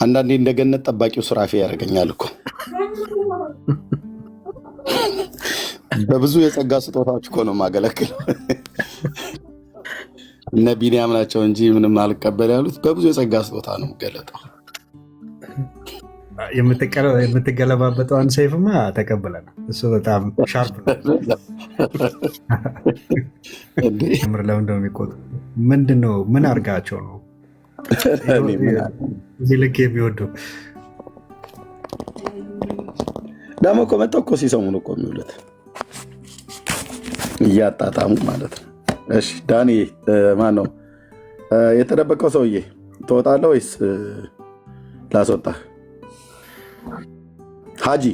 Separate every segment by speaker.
Speaker 1: አንዳንዴ እንደገነት ጠባቂው ሱራፌ ያደርገኛል እኮ በብዙ የጸጋ ስጦታዎች እኮ ነው ማገለግለው። እነ ቢኒያም ናቸው እንጂ ምንም አልቀበል ያሉት በብዙ የጸጋ ስጦታ ነው ገለጠው።
Speaker 2: የምትገለባበጠው አንድ ሰይፍማ ተቀብለናል። እሱ በጣም ሻርፕ ነው። ምር ለምንድነው የሚቆጡ? ምንድነው? ምን አድርጋቸው ነው እዚህ ልክ የሚወዱ?
Speaker 1: ደግሞ እኮ መጥተው እኮ ሲሰሙን እኮ የሚውሉት እያጣጣሙ ማለት ነው። እሺ ዳኒ ማን ነው የተደበቀው ሰውዬ? ትወጣለህ ወይስ ላስወጣህ? ሀጂ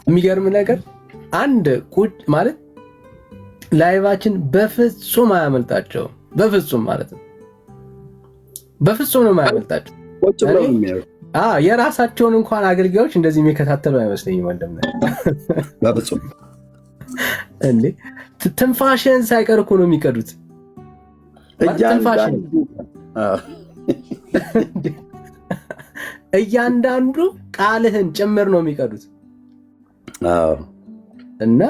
Speaker 3: የሚገርም ነገር አንድ ቁጭ ማለት ላይቫችን በፍጹም አያመልጣቸውም። በፍጹም ማለት ነው። በፍጹም ነው የማያመልጣቸው። የራሳቸውን እንኳን አገልጋዮች እንደዚህ የሚከታተሉ አይመስለኝም። ወንድም
Speaker 1: በፍጹም
Speaker 3: እንዴ ትንፋሽን ሳይቀር እኮ ነው የሚቀዱት። እያንዳንዱ ቃልህን ጭምር ነው የሚቀዱት። እና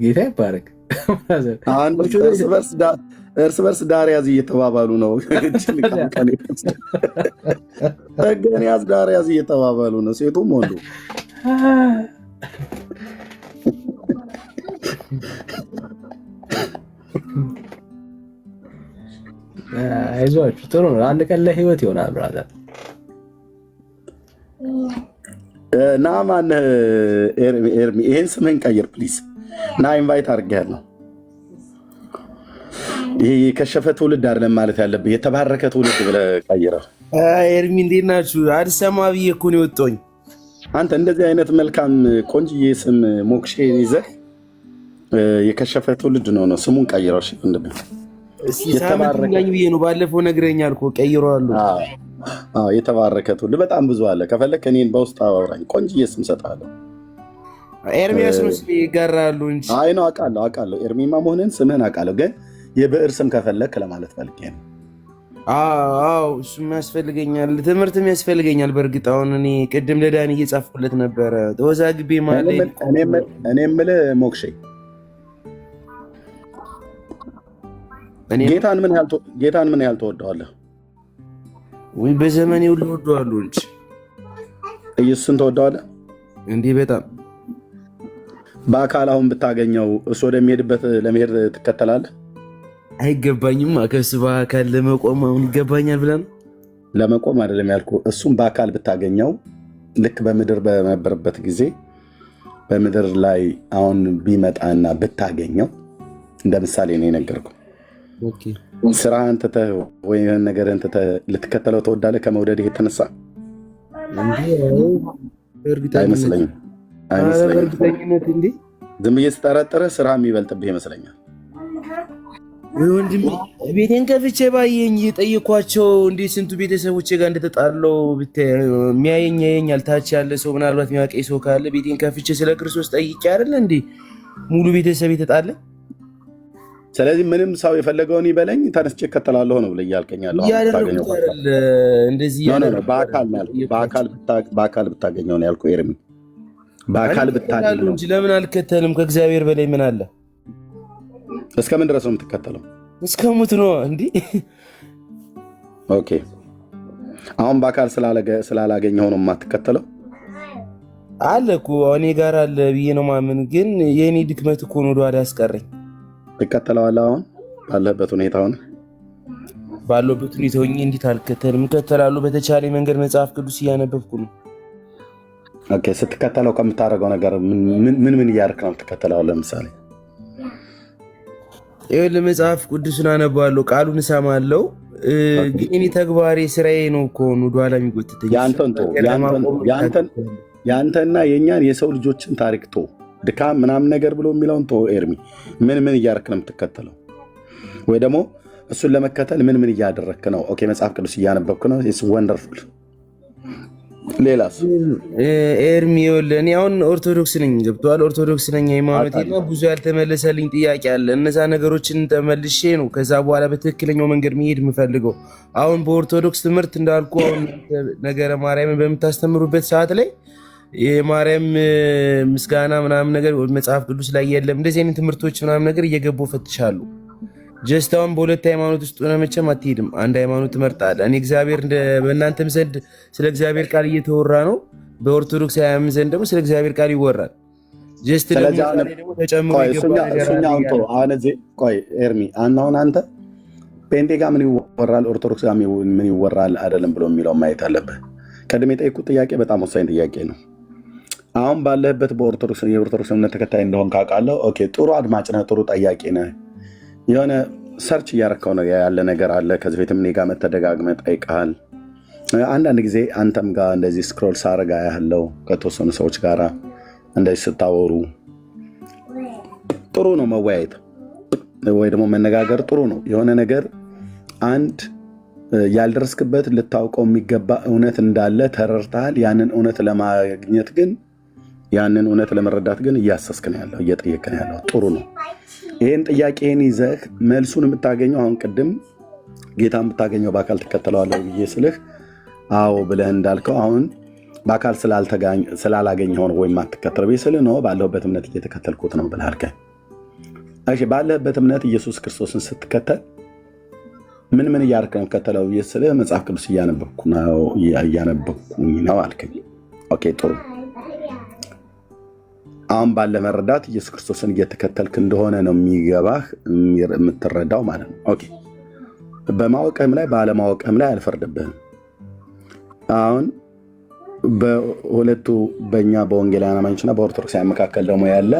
Speaker 3: ጌታ ይባረክ።
Speaker 1: እርስ በርስ ዳር ያዝ እየተባባሉ ነው። ጠገን ያዝ ዳር ያዝ እየተባባሉ ነው ሴቱም ወንዱ።
Speaker 3: አይዟችሁ ጥሩ ነው። አንድ ቀን ለህይወት ይሆናል። ብራዘር
Speaker 1: ና ማነህ ኤርሚ፣ ይሄን ስምህን ቀይር ፕሊዝ። ና ኢንቫይት አድርጌያለሁ። ይሄ የከሸፈ ትውልድ አይደለም ማለት ያለብህ፣ የተባረከ ትውልድ ብለህ ቀይረው።
Speaker 4: ኤርሚ እንዴት ናችሁ? አልሰማ ብዬ እኮ ነው የወጣሁኝ።
Speaker 1: አንተ እንደዚህ አይነት መልካም ቆንጅዬ ስም ሞክሼን ይዘህ የከሸፈ ትውልድ ነው ስሙን ቀይረው። እሺ እንደምን
Speaker 4: ሳምንት ብዬ ነው ባለፈው ነግረኛል እኮ ቀይረዋለሁ።
Speaker 1: የተባረከ ትውልድ በጣም ብዙ አለ። ከፈለክ እኔን በውስጥ አውራኝ፣ ቆንጅዬ ስም እሰጥሃለሁ።
Speaker 4: ኤርሚያስ ነው ስሜ ይጋራሉ እንጂ።
Speaker 1: አይ ነው አውቃለሁ። ኤርሚማ መሆንን ስምህን አውቃለሁ፣ ግን የብዕር ስም ከፈለክ ለማለት ፈልጌ ነው።
Speaker 4: አዎ እሱም ያስፈልገኛል፣ ትምህርትም ያስፈልገኛል። በእርግጥ አሁን እኔ ቅድም ለዳኒ እየጻፍኩለት ነበረ ተወዛግቤ ማለት
Speaker 1: እኔ የምልህ ሞክሼ ጌታን ምን ያህል ትወደዋለህ?
Speaker 4: ወይ በዘመኔ ሁሉ እወደዋለሁ እንጂ።
Speaker 1: ኢየሱስን ትወደዋለህ?
Speaker 4: እንዲህ በጣም
Speaker 1: በአካል አሁን ብታገኘው እሱ ወደሚሄድበት ለመሄድ ትከተላለህ?
Speaker 4: አይገባኝም። ከሱ በአካል ለመቆም አሁን ይገባኛል ብለህ ነው?
Speaker 1: ለመቆም አይደለም ያልኩህ። እሱም በአካል ብታገኘው ልክ በምድር በነበረበት ጊዜ በምድር ላይ አሁን ቢመጣና ብታገኘው እንደ ምሳሌ ነው የነገርኩህ። ስራህን ትተህ ወይ ነገርህን ትተህ ልትከተለው ትወዳለህ? ከመውደድህ የተነሳ አይመስለኝም። ዝም ብዬ ስጠረጥርህ ስራ የሚበልጥብህ ይመስለኛል።
Speaker 4: ወንድም ቤቴን ከፍቼ ባየኝ የጠየኳቸው እንዴት ስንቱ ቤተሰቦቼ ጋር እንደተጣለው የሚያየኝ ያየኛል። ታች ያለ ሰው ምናልባት የሚያውቀኝ ሰው ካለ ቤቴን ከፍቼ ስለ ክርስቶስ ጠይቄ አይደለ እንዴ ሙሉ ቤተሰብ የተጣለ።
Speaker 1: ስለዚህ ምንም ሰው የፈለገውን ይበለኝ ተነስቼ እከተላለሁ ነው ብለህ እያልከኝ ያለው። በአካል ብታገኘው ነው ያልኩህ ኤርሚ። በአካል ብታገኘው
Speaker 4: እንጂ ለምን አልከተልም? ከእግዚአብሔር በላይ ምን አለ?
Speaker 1: እስከምን ድረስ ነው የምትከተለው?
Speaker 4: እስከ ሙት ነው እንዴ?
Speaker 1: ኦኬ አሁን በአካል ስላላገኘው ነው የማትከተለው?
Speaker 4: አለ እኮ እኔ ጋር አለ ብዬ ነው ማምን። ግን የእኔ ድክመት እኮ ነው ወደኋላ ያስቀረኝ።
Speaker 1: ትከተለዋለህ? አሁን ባለበት ሁኔታ ሆነ
Speaker 4: ባለበት ሁኔታ ሆኜ እንዴት አልከተልም? እከተላለሁ። በተቻለ መንገድ መጽሐፍ ቅዱስ እያነበብኩ ነው።
Speaker 1: ኦኬ ስትከተለው ከምታደርገው ነገር ምን እያደረክ ነው የምትከተለው? ለምሳሌ
Speaker 4: ይኸውልህ መጽሐፍ ቅዱስን አነባለሁ፣ ቃሉን እሰማለሁ። ግን እኔ ተግባሬ ስራዬ ነው እኮ ወደኋላ የሚጎትተኝ።
Speaker 1: ያንተና የእኛን የሰው ልጆችን ታሪክ ቶ ድካም ምናምን ነገር ብሎ የሚለውን ቶ ኤርሚ ምን እያደረክ ነው የምትከተለው? ወይ ደግሞ እሱን ለመከተል ምን እያደረክ ነው? ኦኬ መጽሐፍ ቅዱስ እያነበብክ ነው። ኢትስ ወንደርፉል። ሌላስ?
Speaker 4: ኤርሚ ይኸውልህ እኔ አሁን ኦርቶዶክስ ነኝ፣ ገብቶሃል? ኦርቶዶክስ ነኝ ሃይማኖቴና ብዙ ያልተመለሰልኝ ጥያቄ አለ። እነዛ ነገሮችን ተመልሼ ነው ከዛ በኋላ በትክክለኛው መንገድ መሄድ የምፈልገው። አሁን በኦርቶዶክስ ትምህርት እንዳልኩ አሁን ነገረ ማርያምን በምታስተምሩበት ሰዓት ላይ የማርያም ምስጋና ምናምን ነገር መጽሐፍ ቅዱስ ላይ የለም። እንደዚህ አይነት ትምህርቶች ምናምን ነገር እየገቡ ፈትሻሉ። ጀስት አሁን በሁለት ሃይማኖት ውስጥ ሆነ መቼም አትሄድም። አንድ ሃይማኖት ትመርጣለህ። እኔ እግዚአብሔር በእናንተም ዘንድ ስለ እግዚአብሔር ቃል እየተወራ ነው፣ በኦርቶዶክሳውያን ዘንድ ደግሞ ስለ እግዚአብሔር ቃል ይወራል። ጀስት ደግሞ ተጨምሮ
Speaker 1: ቆይ ኤርሚ አሁን አንተ ፔንቴ ጋር ምን ይወራል፣ ኦርቶዶክስ ጋር ምን ይወራል አይደለም ብሎ የሚለው ማየት አለብህ። ቀድሜ የጠየኩት ጥያቄ በጣም ወሳኝ ጥያቄ ነው። አሁን ባለህበት የኦርቶዶክስ እምነት ተከታይ እንደሆን ካውቃለሁ። ኦኬ ጥሩ አድማጭ ነህ፣ ጥሩ ጠያቂ ነህ። የሆነ ሰርች እያረካው ነው ያለ ነገር አለ። ከዚህ ቤትም እኔ ጋር መተደጋግመህ ጠይቀሃል። አንዳንድ ጊዜ አንተም ጋር እንደዚህ ስክሮል ሳረጋ ያለው ከተወሰኑ ሰዎች ጋር እንደዚህ ስታወሩ ጥሩ ነው። መወያየት ወይ ደግሞ መነጋገር ጥሩ ነው። የሆነ ነገር አንድ ያልደረስክበት ልታውቀው የሚገባ እውነት እንዳለ ተረድተሃል። ያንን እውነት ለማግኘት ግን ያንን እውነት ለመረዳት ግን እያሰስክ ነው ያለው፣ እየጠየቅ ነው ያለው። ጥሩ ነው። ይህን ጥያቄን ይዘህ መልሱን የምታገኘው አሁን ቅድም ጌታ የምታገኘው በአካል ትከተለዋለህ ብዬ ስልህ አዎ ብለህ እንዳልከው አሁን በአካል ስላላገኘኸው ነው ወይም አትከተለው ብዬ ስልህ ነው ባለሁበት እምነት እየተከተልኩት ነው ብለህ አልከኝ። እሺ ባለህበት እምነት ኢየሱስ ክርስቶስን ስትከተል ምን እያደረክ ነው የምትከተለው ብዬ ስልህ መጽሐፍ ቅዱስ እያነበብኩኝ ነው አልከኝ። ኦኬ ጥሩ። አሁን ባለ መረዳት ኢየሱስ ክርስቶስን እየተከተልክ እንደሆነ ነው የሚገባህ የምትረዳው ማለት ነው። ኦኬ በማወቅህም ላይ ባለማወቅህም ላይ አልፈርድብህም። አሁን በሁለቱ በእኛ በወንጌላውያን አማኞችና በኦርቶዶክሳውያን መካከል ደግሞ ያለ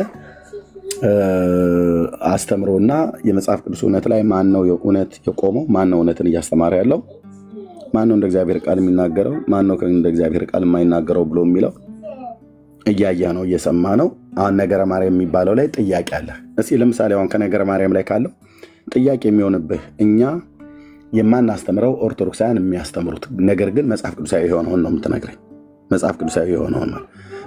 Speaker 1: አስተምሮና የመጽሐፍ ቅዱስ እውነት ላይ ማን ነው እውነት የቆመው? ማን ነው እውነትን እያስተማረ ያለው? ማን ነው እንደ እግዚአብሔር ቃል የሚናገረው? ማን ነው እንደ እግዚአብሔር ቃል የማይናገረው ብሎ የሚለው እያያ ነው፣ እየሰማ ነው። አሁን ነገረ ማርያም የሚባለው ላይ ጥያቄ አለ። እስኪ ለምሳሌ አሁን ከነገረ ማርያም ላይ ካለው ጥያቄ የሚሆንብህ እኛ የማናስተምረው ኦርቶዶክሳውያን የሚያስተምሩት ነገር ግን መጽሐፍ ቅዱሳዊ የሆነውን ነው የምትነግረኝ። መጽሐፍ ቅዱሳዊ የሆነውን ነው።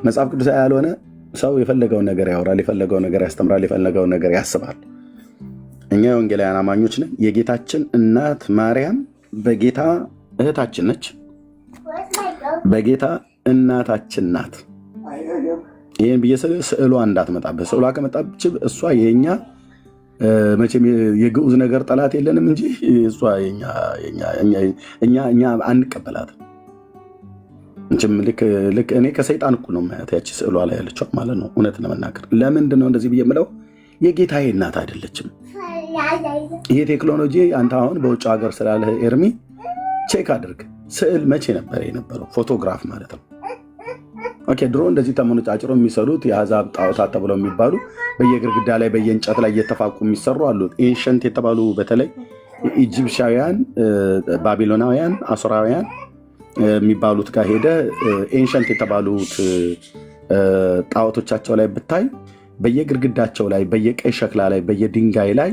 Speaker 1: መጽሐፍ ቅዱሳዊ ያልሆነ ሰው የፈለገውን ነገር ያወራል፣ የፈለገውን ነገር ያስተምራል፣ የፈለገውን ነገር ያስባል። እኛ የወንጌላውያን አማኞች ነን። የጌታችን እናት ማርያም በጌታ እህታችን ነች፣ በጌታ እናታችን ናት። ይህን ብዬ ስዕሏ እንዳትመጣበት። ስዕሏ ከመጣች እሷ የኛ መቼም የግዑዝ ነገር ጠላት የለንም እንጂ እሷ እኛ አንቀበላትም። ልክ እኔ ከሰይጣን እኩል ነው ማያት ያቺ ስዕሏ ላይ ያለችው ማለት ነው። እውነት ለመናገር ለምንድን ነው እንደዚህ ብዬ የምለው? የጌታዬ እናት አይደለችም። ይሄ ቴክኖሎጂ አንተ አሁን በውጭ ሀገር ስላለህ ኤርሚ ቼክ አድርግ። ስዕል መቼ ነበር የነበረው? ፎቶግራፍ ማለት ነው። ኦኬ ድሮ እንደዚህ ተመነጫጭሮ የሚሰሩት የአሕዛብ ጣዖታት ተብለው የሚባሉ በየግድግዳ ላይ በየእንጨት ላይ እየተፋቁ የሚሰሩ አሉ። ኤንሸንት የተባሉ በተለይ ኢጂፕሻውያን፣ ባቢሎናውያን፣ አሶራውያን የሚባሉት ጋር ሄደ ኤንሸንት የተባሉት ጣዖቶቻቸው ላይ ብታይ በየግድግዳቸው ላይ በየቀይ ሸክላ ላይ በየድንጋይ ላይ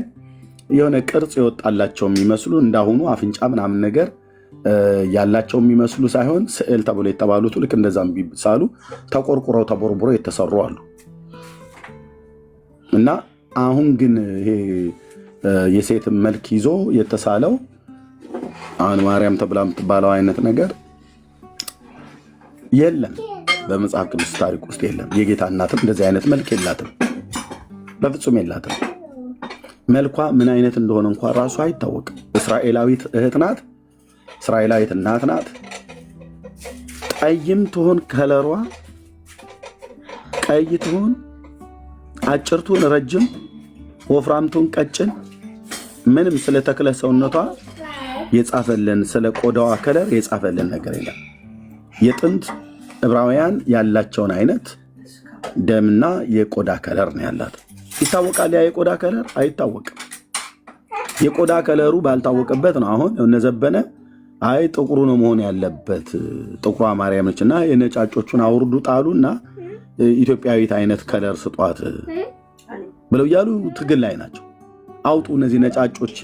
Speaker 1: የሆነ ቅርጽ የወጣላቸው የሚመስሉ እንዳሁኑ አፍንጫ ምናምን ነገር ያላቸው የሚመስሉ ሳይሆን ስዕል ተብሎ የተባሉት ልክ እንደዛም ቢሳሉ ተቆርቁረው ተቦርቡረው የተሰሩ አሉ። እና አሁን ግን ይሄ የሴት መልክ ይዞ የተሳለው አሁን ማርያም ተብላ የምትባለው አይነት ነገር የለም፣ በመጽሐፍ ቅዱስ ታሪክ ውስጥ የለም። የጌታ እናትም እንደዚህ አይነት መልክ የላትም፣ በፍጹም የላትም። መልኳ ምን አይነት እንደሆነ እንኳን ራሱ አይታወቅም። እስራኤላዊት እህት ናት፣ እስራኤላዊት እናት ናት። ቀይም ትሆን ከለሯ ቀይ ትሆን አጭር ትሆን ረጅም፣ ወፍራም ትሆን ቀጭን፣ ምንም ስለ ተክለ ሰውነቷ የጻፈልን ስለ ቆዳዋ ከለር የጻፈልን ነገር የለም። የጥንት ዕብራውያን ያላቸውን አይነት ደምና የቆዳ ከለር ነው ያላት። ይታወቃል። ያ የቆዳ ከለር አይታወቅም። የቆዳ ከለሩ ባልታወቀበት ነው አሁን እነዘበነ አይ ጥቁሩ ነው መሆን ያለበት፣ ጥቁሯ ማርያም ነች እና የነጫጮቹን አውርዱ ጣሉና ኢትዮጵያዊት አይነት ከለር ስጧት ብለው እያሉ ትግል ላይ ናቸው። አውጡ እነዚህ ነጫጮች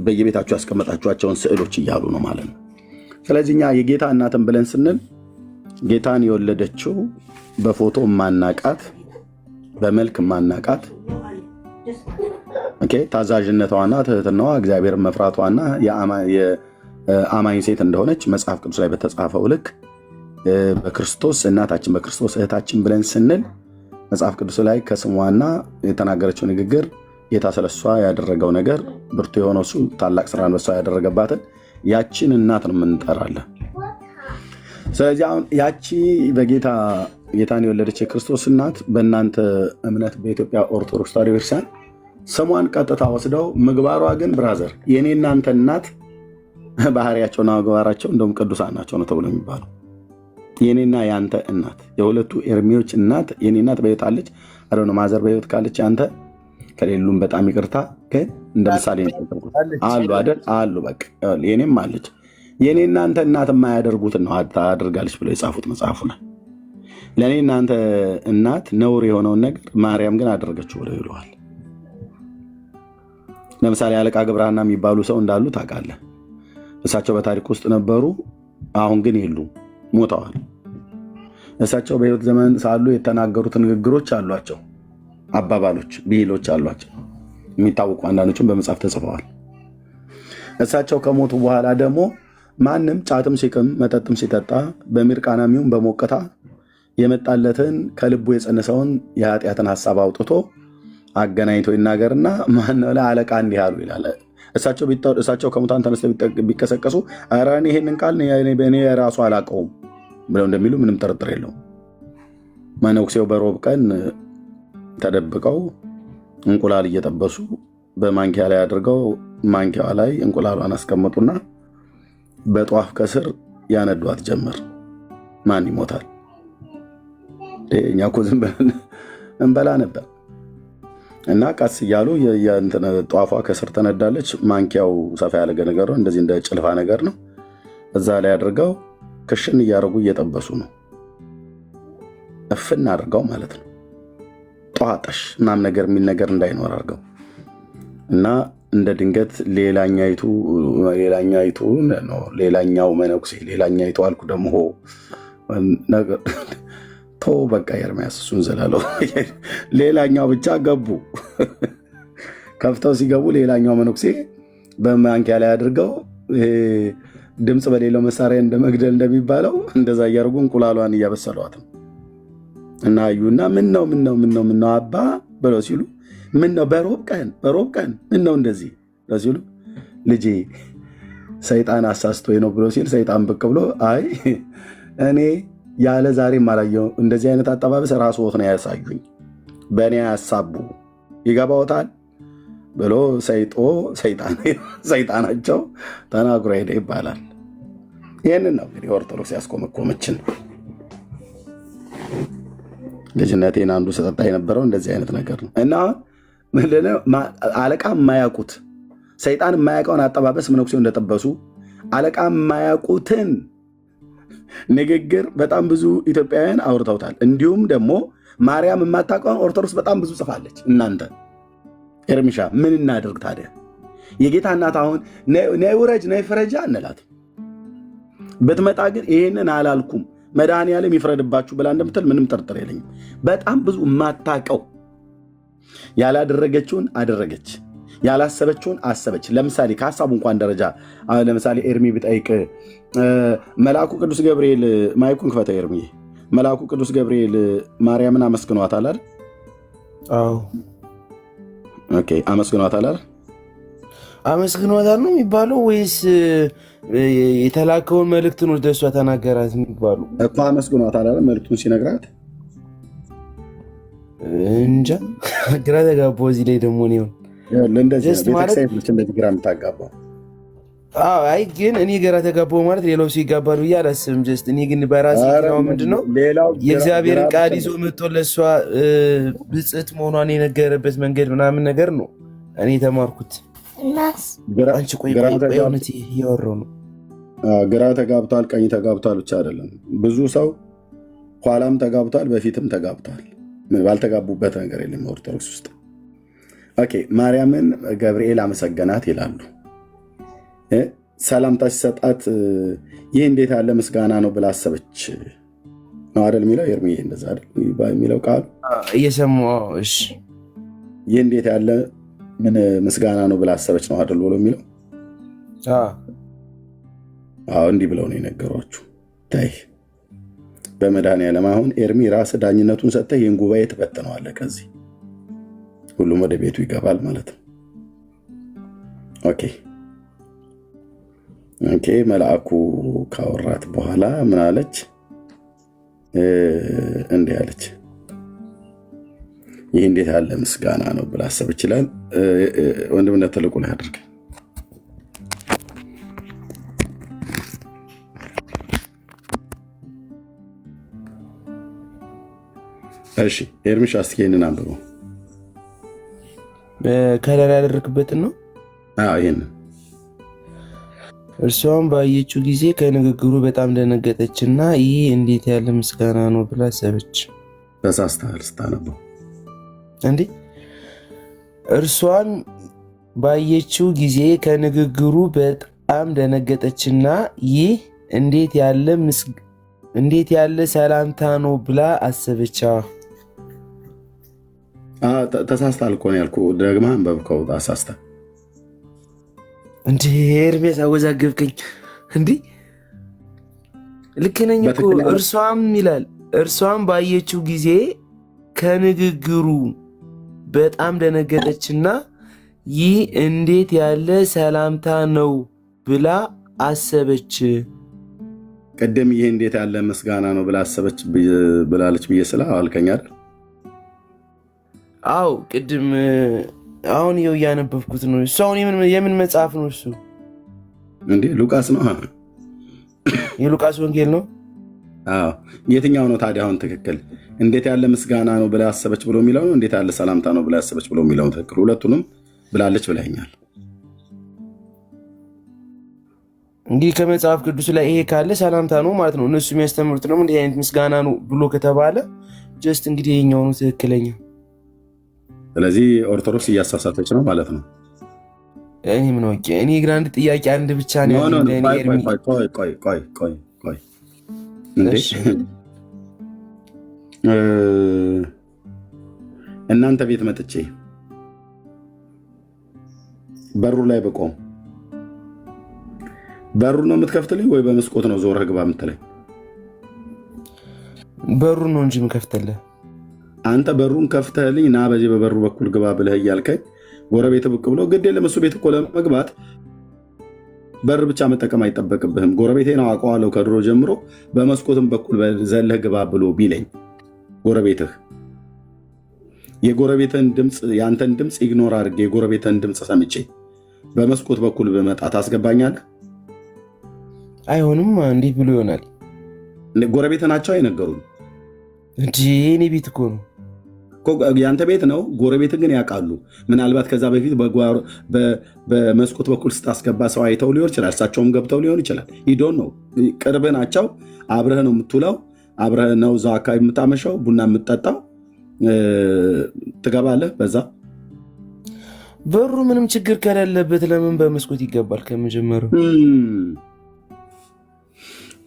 Speaker 1: በየቤታቸው ያስቀመጣቸዋቸውን ስዕሎች እያሉ ነው ማለት ነው። ስለዚህ እኛ የጌታ እናትን ብለን ስንል ጌታን የወለደችው በፎቶ ማናቃት፣ በመልክ ማናቃት፣ ታዛዥነቷና ትህትናዋ እግዚአብሔርን መፍራቷና የአማኝ ሴት እንደሆነች መጽሐፍ ቅዱስ ላይ በተጻፈው ልክ በክርስቶስ እናታችን በክርስቶስ እህታችን ብለን ስንል መጽሐፍ ቅዱስ ላይ ከስሟና የተናገረችው ንግግር ጌታ ስለሷ ያደረገው ነገር ብርቱ የሆነው እሱ ታላቅ ስራን በሷ ያደረገባትን ያቺን እናት ነው የምንጠራለን። ስለዚህ አሁን ያቺ ጌታን የወለደች የክርስቶስ እናት በእናንተ እምነት በኢትዮጵያ ኦርቶዶክስ ተዋሕዶ ቤተክርስቲያን ስሟን ቀጥታ ወስደው ምግባሯ ግን ብራዘር የኔ እናንተ እናት ባህሪያቸውና ምግባራቸው እንደውም ቅዱሳን ናቸው ነው ተብሎ የሚባለው። የኔና ያንተ እናት የሁለቱ ኤርሚዎች እናት የኔ እናት በሕይወት አለች አዶነ ማዘር በሕይወት ካለች ያንተ ከሌሉም በጣም ይቅርታ ግን እንደ ምሳሌ አሉ አይደል አሉ። በቃ የኔም አለች። የኔ እናንተ እናት የማያደርጉትን ነው አድርጋለች ብለው የጻፉት መጽሐፉ ላይ። ለእኔ እናንተ እናት ነውር የሆነውን ነገር ማርያም ግን አደረገችው ብለው ይለዋል። ለምሳሌ አለቃ ገብረሐና የሚባሉ ሰው እንዳሉ ታውቃለህ። እሳቸው በታሪክ ውስጥ ነበሩ፣ አሁን ግን የሉም፣ ሞተዋል። እሳቸው በሕይወት ዘመን ሳሉ የተናገሩት ንግግሮች አሏቸው፣ አባባሎች፣ ብሂሎች አሏቸው የሚታወቁ፣ አንዳንዶችም በመጽሐፍ ተጽፈዋል። እሳቸው ከሞቱ በኋላ ደግሞ ማንም ጫትም ሲቅም መጠጥም ሲጠጣ በሚርቃናሚውም በሞቅታ የመጣለትን ከልቡ የጸነሰውን የኃጢአትን ሀሳብ አውጥቶ አገናኝቶ ይናገርና ማነው ለአለቃ እንዲህ አሉ ይላል። እሳቸው ከሙታን ተነስተው ቢቀሰቀሱ ኧረ እኔ ይሄንን ቃል እኔ ራሱ አላውቀውም ብለው እንደሚሉ ምንም ጥርጥር የለውም። መነኩሴው በሮብ ቀን ተደብቀው እንቁላል እየጠበሱ በማንኪያ ላይ አድርገው ማንኪያዋ ላይ እንቁላሏን አስቀመጡና በጧፍ ከስር ያነዷት ጀመር። ማን ይሞታል? እኛ እኮ ዝም ብለን እንበላ ነበር። እና ቀስ እያሉ ጧፏ ከስር ተነዳለች። ማንኪያው ሰፋ ያለ ነገር ነው፣ እንደዚህ እንደ ጭልፋ ነገር ነው። እዛ ላይ አድርገው ክሽን እያደረጉ እየጠበሱ ነው። እፍን አድርገው ማለት ነው። ጧጠሽ ምናምን ነገር የሚል ነገር እንዳይኖር አድርገው እና እንደ ድንገት ሌላኛው መነኩሴ ሌላኛይቱ አልኩ ደግሞ ተው በቃ ኤርምያስ እሱን ዘላለው ሌላኛው ብቻ ገቡ። ከፍተው ሲገቡ ሌላኛው መነኩሴ በማንኪያ ላይ አድርገው ድምፅ በሌለው መሳሪያ እንደ መግደል እንደሚባለው እንደዛ እያደረጉ እንቁላሏን እያበሰሏት ነው። እና አዩና ምን ነው አባ ብለው ሲሉ ምን ነው በሮብ ቀን ምን ነው እንደዚህ ሲሉ ልጄ ሰይጣን አሳስቶ ነው ብሎ ሲል ሰይጣን ብቅ ብሎ አይ እኔ ያለ ዛሬም አላየው እንደዚህ አይነት አጠባበስ ራስዎት ነው ያሳዩኝ፣ በእኔ ያሳቡ ይገባዎታል ብሎ ሰይጣናቸው ተናግሮ ሄደ ይባላል። ይህንን ነው እንግዲህ ኦርቶዶክስ ያስቆመቆመችን። ልጅነቴን አንዱ ሰጠጣ የነበረው እንደዚህ አይነት ነገር ነው። እና አለቃ የማያውቁት ሰይጣን የማያውቀውን አጠባበስ መነኩሴው እንደጠበሱ አለቃ የማያውቁትን ንግግር በጣም ብዙ ኢትዮጵያውያን አውርተውታል። እንዲሁም ደግሞ ማርያም የማታውቀውን ኦርቶዶክስ በጣም ብዙ ጽፋለች። እናንተ ኤርሚሻ ምን እናደርግ ታዲያ? የጌታ እናት አሁን ነይ ውረጅ ነይ ፍረጃ እንላት ብትመጣ ግን ይህንን አላልኩም መድኃኒዓለም ይፍረድባችሁ ብላ እንደምትል ምንም ጥርጥር የለኝም። በጣም ብዙ የማታውቀው ያላደረገችውን አደረገች፣ ያላሰበችውን አሰበች። ለምሳሌ ከሀሳቡ እንኳን ደረጃ ለምሳሌ ኤርሚ ብጠይቅ መልአኩ ቅዱስ ገብርኤል ማይኩን ክፈተ ኤርሚ፣ መልአኩ ቅዱስ ገብርኤል ማርያምን አመስግኗታል አይደል?
Speaker 4: አዎ
Speaker 1: ኦኬ፣ አመስግኗታል አይደል?
Speaker 4: አመስግኗታል ነው የሚባለው ወይስ የተላከውን መልእክትን ወደ እሷ ተናገራት የሚባሉ
Speaker 1: እኮ? አመስግኗታል አይደል? መልእክቱን ሲነግራት
Speaker 4: እንጃ ግራ ተጋባሁ። እዚህ ላይ ደግሞ ነው
Speaker 1: እንደዚህ ግራ የምታጋባው።
Speaker 4: አይ ግን እኔ ግራ ተጋባሁ ማለት ሌላው ሰው ይጋባል ብዬ አላስብም። ጀስት እኔ ግን በራሴ ነው ምንድነው የእግዚአብሔርን ቃል ይዞ መጥቶ ለእሷ ብጽዕት መሆኗን የነገረበት መንገድ ምናምን ነገር ነው እኔ የተማርኩት። አንቺ ቆይ በእውነት እያወራሁ ነው።
Speaker 1: ግራ ተጋብቷል፣ ቀኝ ተጋብቷል ብቻ አይደለም። ብዙ ሰው ኋላም ተጋብቷል፣ በፊትም ተጋብቷል። ባልተጋቡበት ነገር የለም ኦርቶዶክስ ውስጥ። ኦኬ፣ ማርያምን ገብርኤል አመሰገናት ይላሉ። ሰላምታ ሲሰጣት ይህ እንዴት ያለ ምስጋና ነው ብላ አሰበች ነው አይደል የሚለው ኤርምዬ? እንደዛ አይደል የሚለው ቃሉ?
Speaker 4: እየሰማሁ እሺ።
Speaker 1: ይህ እንዴት ያለ ምን ምስጋና ነው ብላ አሰበች ነው አይደል ብሎ የሚለው? አዎ እንዲህ ብለው ነው የነገሯችሁ። ታይ በመድኃኒዓለም አሁን ኤርሚ ራስህ ዳኝነቱን ሰጥተህ ይህን ጉባኤ ትበትነዋለህ። ከዚህ ሁሉም ወደ ቤቱ ይገባል ማለት ነው። ኦኬ መልአኩ ካወራት በኋላ ምን አለች? እንዲህ አለች፣ ይህ እንዴት ያለ ምስጋና ነው ብላ አሰብ ይችላል። ወንድምነት ትልቁ ላይ አድርገ እሺ ኤርሚሻ እስኪ ይህንን አንብበው።
Speaker 4: ከለር ያደረግበትን ነው።
Speaker 1: ይህንን
Speaker 4: እርሷም ባየችው ጊዜ ከንግግሩ በጣም ደነገጠችና ይህ እንዴት ያለ ምስጋና ነው ብላ አሰበች።
Speaker 1: ተሳስተሃል ስታነበው
Speaker 4: እንዴ። እርሷም ባየችው ጊዜ ከንግግሩ በጣም ደነገጠችና ይህ እንዴት ያለ ሰላምታ ነው ብላ አሰበች።
Speaker 1: ተሳስተሃል እኮ ነው ያልኩህ። ደግመህ አንበብከው። ተሳስተሃል
Speaker 4: እንዴ ኤርሚያስ፣ አወዛገብከኝ። እንዴ ልክ ነኝ እኮ። እርሷም ይላል፣ እርሷም ባየችው ጊዜ ከንግግሩ በጣም ደነገጠችና ይህ እንዴት ያለ ሰላምታ ነው ብላ አሰበች።
Speaker 1: ቅድም ይህ እንዴት ያለ ምስጋና ነው ብላ አሰበች ብላለች ብዬ ስላ አልከኝ አይደል?
Speaker 4: አው ቅድም አሁን ይኸው እያነበብኩት ነው። እሱ አሁን የምን መጽሐፍ ነው እሱ?
Speaker 1: እንዴ ሉቃስ ነው።
Speaker 4: የሉቃስ ወንጌል ነው።
Speaker 1: የትኛው ነው ታዲያ አሁን ትክክል? እንዴት ያለ ምስጋና ነው ብላ አሰበች ብሎ የሚለው ነው? እንዴት ያለ ሰላምታ ነው ብላ አሰበች ብሎ የሚለው ትክክል? ሁለቱንም ብላለች ብለኸኛል።
Speaker 4: እንግዲህ ከመጽሐፍ ቅዱስ ላይ ይሄ ካለ ሰላምታ ነው ማለት ነው። እነሱ የሚያስተምሩት ደግሞ እንዲህ አይነት ምስጋና ነው ብሎ ከተባለ ጀስት እንግዲህ ይሄኛው ነው ትክክለኛ።
Speaker 1: ስለዚህ ኦርቶዶክስ እያሳሳተች ነው ማለት ነው።
Speaker 4: እኔ ምን ወቄ? እኔ ግን አንድ ጥያቄ አንድ ብቻ ነው ያለኝ።
Speaker 1: ቆይ እናንተ ቤት መጥቼ በሩ ላይ በቆም በሩ ነው የምትከፍትልኝ ወይ በመስኮት ነው ዞረህ ግባ የምትለኝ?
Speaker 4: በሩ ነው እንጂ የምከፍትልህ።
Speaker 1: አንተ በሩን ከፍተህልኝ ና በዚህ በበሩ በኩል ግባ ብለህ እያልከኝ ጎረቤት ብቅ ብሎ ግድ የለም እሱ ቤት እኮ ለመግባት በር ብቻ መጠቀም አይጠበቅብህም። ጎረቤቴን አውቀዋለሁ ከድሮ ጀምሮ በመስኮትም በኩል ዘለህ ግባ ብሎ ቢለኝ ጎረቤትህ የጎረቤትን ድምፅ የአንተን ድምፅ ኢግኖር አድርጌ የጎረቤትን ድምፅ ሰምቼ በመስኮት በኩል በመጣ ታስገባኛለህ?
Speaker 4: አይሆንም። እንዴት ብሎ ይሆናል?
Speaker 1: ጎረቤት ናቸው አይነገሩም
Speaker 4: እንጂ እኔ ቤት እኮ ነው።
Speaker 1: ያንተ ቤት ነው። ጎረቤትን ግን ያውቃሉ። ምናልባት ከዛ በፊት በመስኮት በኩል ስታስገባ ሰው አይተው ሊሆን ይችላል። እሳቸውም ገብተው ሊሆን ይችላል። ሂዶን ነው። ቅርብ ናቸው። አብረህ ነው የምትውለው። አብረህ ነው እዛው አካባቢ የምታመሸው፣ ቡና የምትጠጣው። ትገባለህ በዛ
Speaker 4: በሩ ምንም ችግር ከሌለበት ለምን በመስኮት ይገባል? ከመጀመሪያው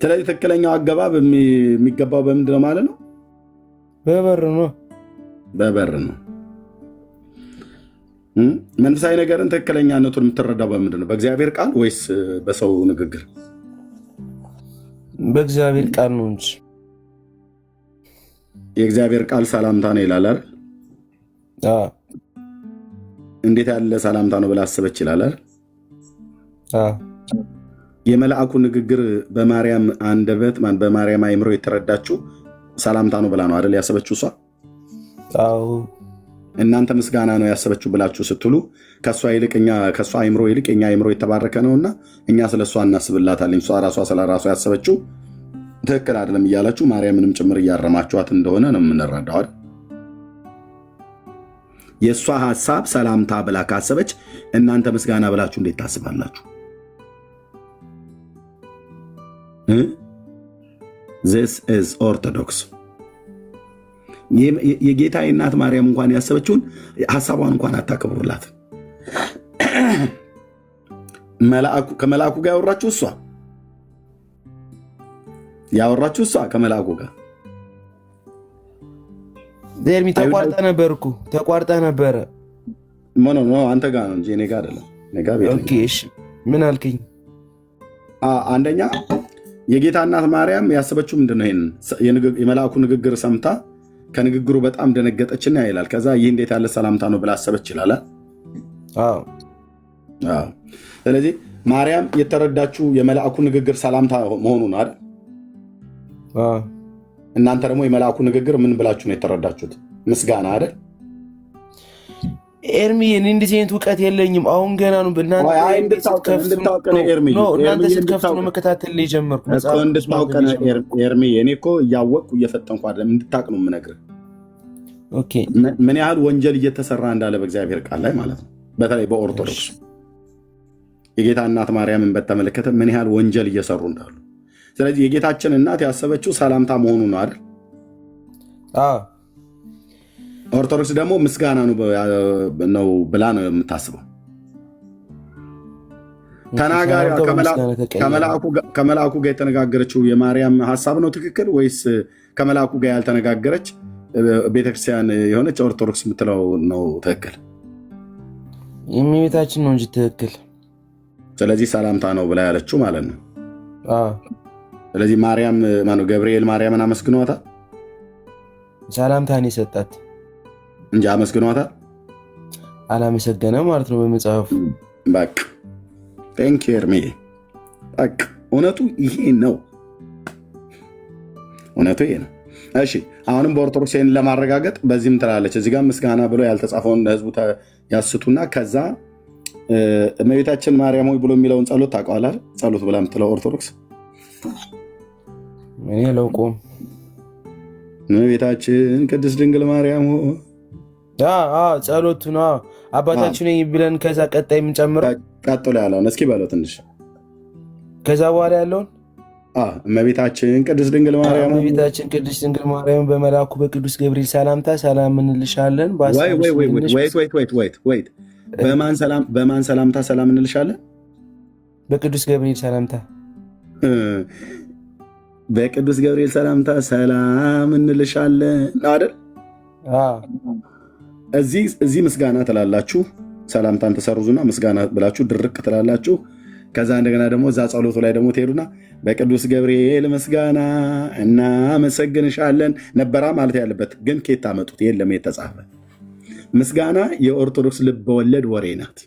Speaker 1: ስለዚህ ትክክለኛው አገባብ የሚገባው በምንድን ነው ማለት ነው?
Speaker 4: በበር ነው።
Speaker 1: በበር ነው። መንፈሳዊ ነገርን ትክክለኛነቱን የምትረዳው በምንድን ነው? በእግዚአብሔር ቃል ወይስ በሰው ንግግር?
Speaker 4: በእግዚአብሔር ቃል ነው እንጂ
Speaker 1: የእግዚአብሔር ቃል ሰላምታ ነው ይላል አይደል? እንዴት ያለ ሰላምታ ነው ብላ አሰበች ይላል አይደል? የመልአኩ ንግግር በማርያም አንደበት በማርያም አእምሮ የተረዳችው ሰላምታ ነው ብላ ነው አይደል ያሰበችው እሷ? እናንተ ምስጋና ነው ያሰበችው ብላችሁ ስትሉ ከእሷ አእምሮ ይልቅ የኛ አእምሮ የተባረከ ነውና እኛ ስለ እሷ እናስብላታለን። እሷ ራሷ ስለ ራሷ ያሰበችው ትክክል አይደለም እያላችሁ ማርያምንም ጭምር እያረማችኋት እንደሆነ ነው የምንረዳው አይደል? የእሷ ሀሳብ ሰላምታ ብላ ካሰበች እናንተ ምስጋና ብላችሁ እንዴት ታስባላችሁ? This is Orthodox። የጌታ እናት ማርያም እንኳን ያሰበችውን ሀሳቧን እንኳን አታከብሩላት። ከመልአኩ ጋር ያወራችሁ እሷ ከመልአኩ ጋር
Speaker 4: ኤርሚ ተቋርጣ ነበረ።
Speaker 1: ኖ አንተ ጋር ነው እንጂ እኔ ጋር አይደለም።
Speaker 4: ኦኬ እሺ፣ ምን አልከኝ?
Speaker 1: አንደኛ የጌታ እናት ማርያም ያሰበችው ምንድነው? ይሄን የመልአኩ ንግግር ሰምታ ከንግግሩ በጣም ደነገጠችና ይላል። ከዛ ይህ እንዴት ያለ ሰላምታ ነው ብላ አሰበች ይላል። ስለዚህ ማርያም የተረዳችው የመልአኩ ንግግር ሰላምታ መሆኑን አይደል? እናንተ ደግሞ የመልአኩ ንግግር ምን ብላችሁ ነው የተረዳችሁት? ምስጋና አይደል?
Speaker 4: ኤርሚ እኔ እንደዚህ አይነት እውቀት የለኝም። አሁን ገና ነው። እናንተ ስትከፍቱ ነው መከታተል ላይ ጀመርኩ።
Speaker 1: እንድታውቅ ኤርሚ፣ እኔ እኮ እያወቅኩ እየፈጠንኩ አይደለም፣ እንድታውቅ ነው የምነግርህ።
Speaker 4: ኦኬ፣
Speaker 1: ምን ያህል ወንጀል እየተሰራ እንዳለ በእግዚአብሔር ቃል ላይ ማለት ነው። በተለይ በኦርቶዶክስ የጌታ እናት ማርያምን በተመለከተ ምን ያህል ወንጀል እየሰሩ እንዳሉ። ስለዚህ የጌታችን እናት ያሰበችው ሰላምታ መሆኑ ነው አይደል? ኦርቶዶክስ ደግሞ ምስጋና ነው ብላ ነው የምታስበው። ተናጋሪ ከመልአኩ ጋር የተነጋገረችው የማርያም ሀሳብ ነው ትክክል ወይስ ከመልአኩ ጋር ያልተነጋገረች ቤተክርስቲያን የሆነች ኦርቶዶክስ የምትለው ነው ትክክል?
Speaker 4: የእመቤታችን ነው እንጂ ትክክል።
Speaker 1: ስለዚህ ሰላምታ ነው ብላ ያለችው ማለት ነው። ስለዚህ ገብርኤል ማርያምን አመስግኗታል።
Speaker 4: ሰላምታን የሰጣት
Speaker 1: እንጂ አመስግኗታል
Speaker 4: አላመሰገነ ማለት ነው በመጽሐፉ።
Speaker 1: በቃ ቴንክ ዩ ኤርሚ። በቃ እውነቱ ይሄ ነው። እሺ አሁንም በኦርቶዶክስ ይህን ለማረጋገጥ በዚህም ትላለች። እዚህ ጋር ምስጋና ብሎ ያልተጻፈውን ለህዝቡ ያስቱና ከዛ እመቤታችን ማርያም ሆይ ብሎ የሚለውን ጸሎት ታውቀዋለህ? ጸሎት ብላ የምትለው ኦርቶዶክስ
Speaker 4: እኔ አላውቀውም።
Speaker 1: እመቤታችን ቅድስት ድንግል ማርያም ሆይ
Speaker 4: ጸሎቱ ነው አባታችን ብለን ከዛ ቀጣይ የምንጨምረው
Speaker 1: ቀጥሎ ያለውን እስኪ በለው ትንሽ።
Speaker 4: ከዛ በኋላ ያለውን
Speaker 1: እመቤታችን ቅድስት ድንግል ማርያም
Speaker 4: በመልአኩ በቅዱስ ገብርኤል ሰላምታ ሰላም እንልሻለን።
Speaker 1: በማን ሰላምታ ሰላም እንልሻለን?
Speaker 4: በቅዱስ ገብርኤል ሰላምታ
Speaker 1: በቅዱስ ገብርኤል ሰላምታ ሰላም እንልሻለን አይደል? እዚህ ምስጋና ትላላችሁ። ሰላምታን ተሰርዙና ምስጋና ብላችሁ ድርቅ ትላላችሁ። ከዛ እንደገና ደግሞ እዛ ጸሎቱ ላይ ደግሞ ትሄዱና በቅዱስ ገብርኤል ምስጋና እናመሰግንሻለን ነበራ ማለት ያለበት ግን ከየት ታመጡት? የለም የተጻፈ ምስጋና የኦርቶዶክስ ልብ ወለድ ወሬ ናት።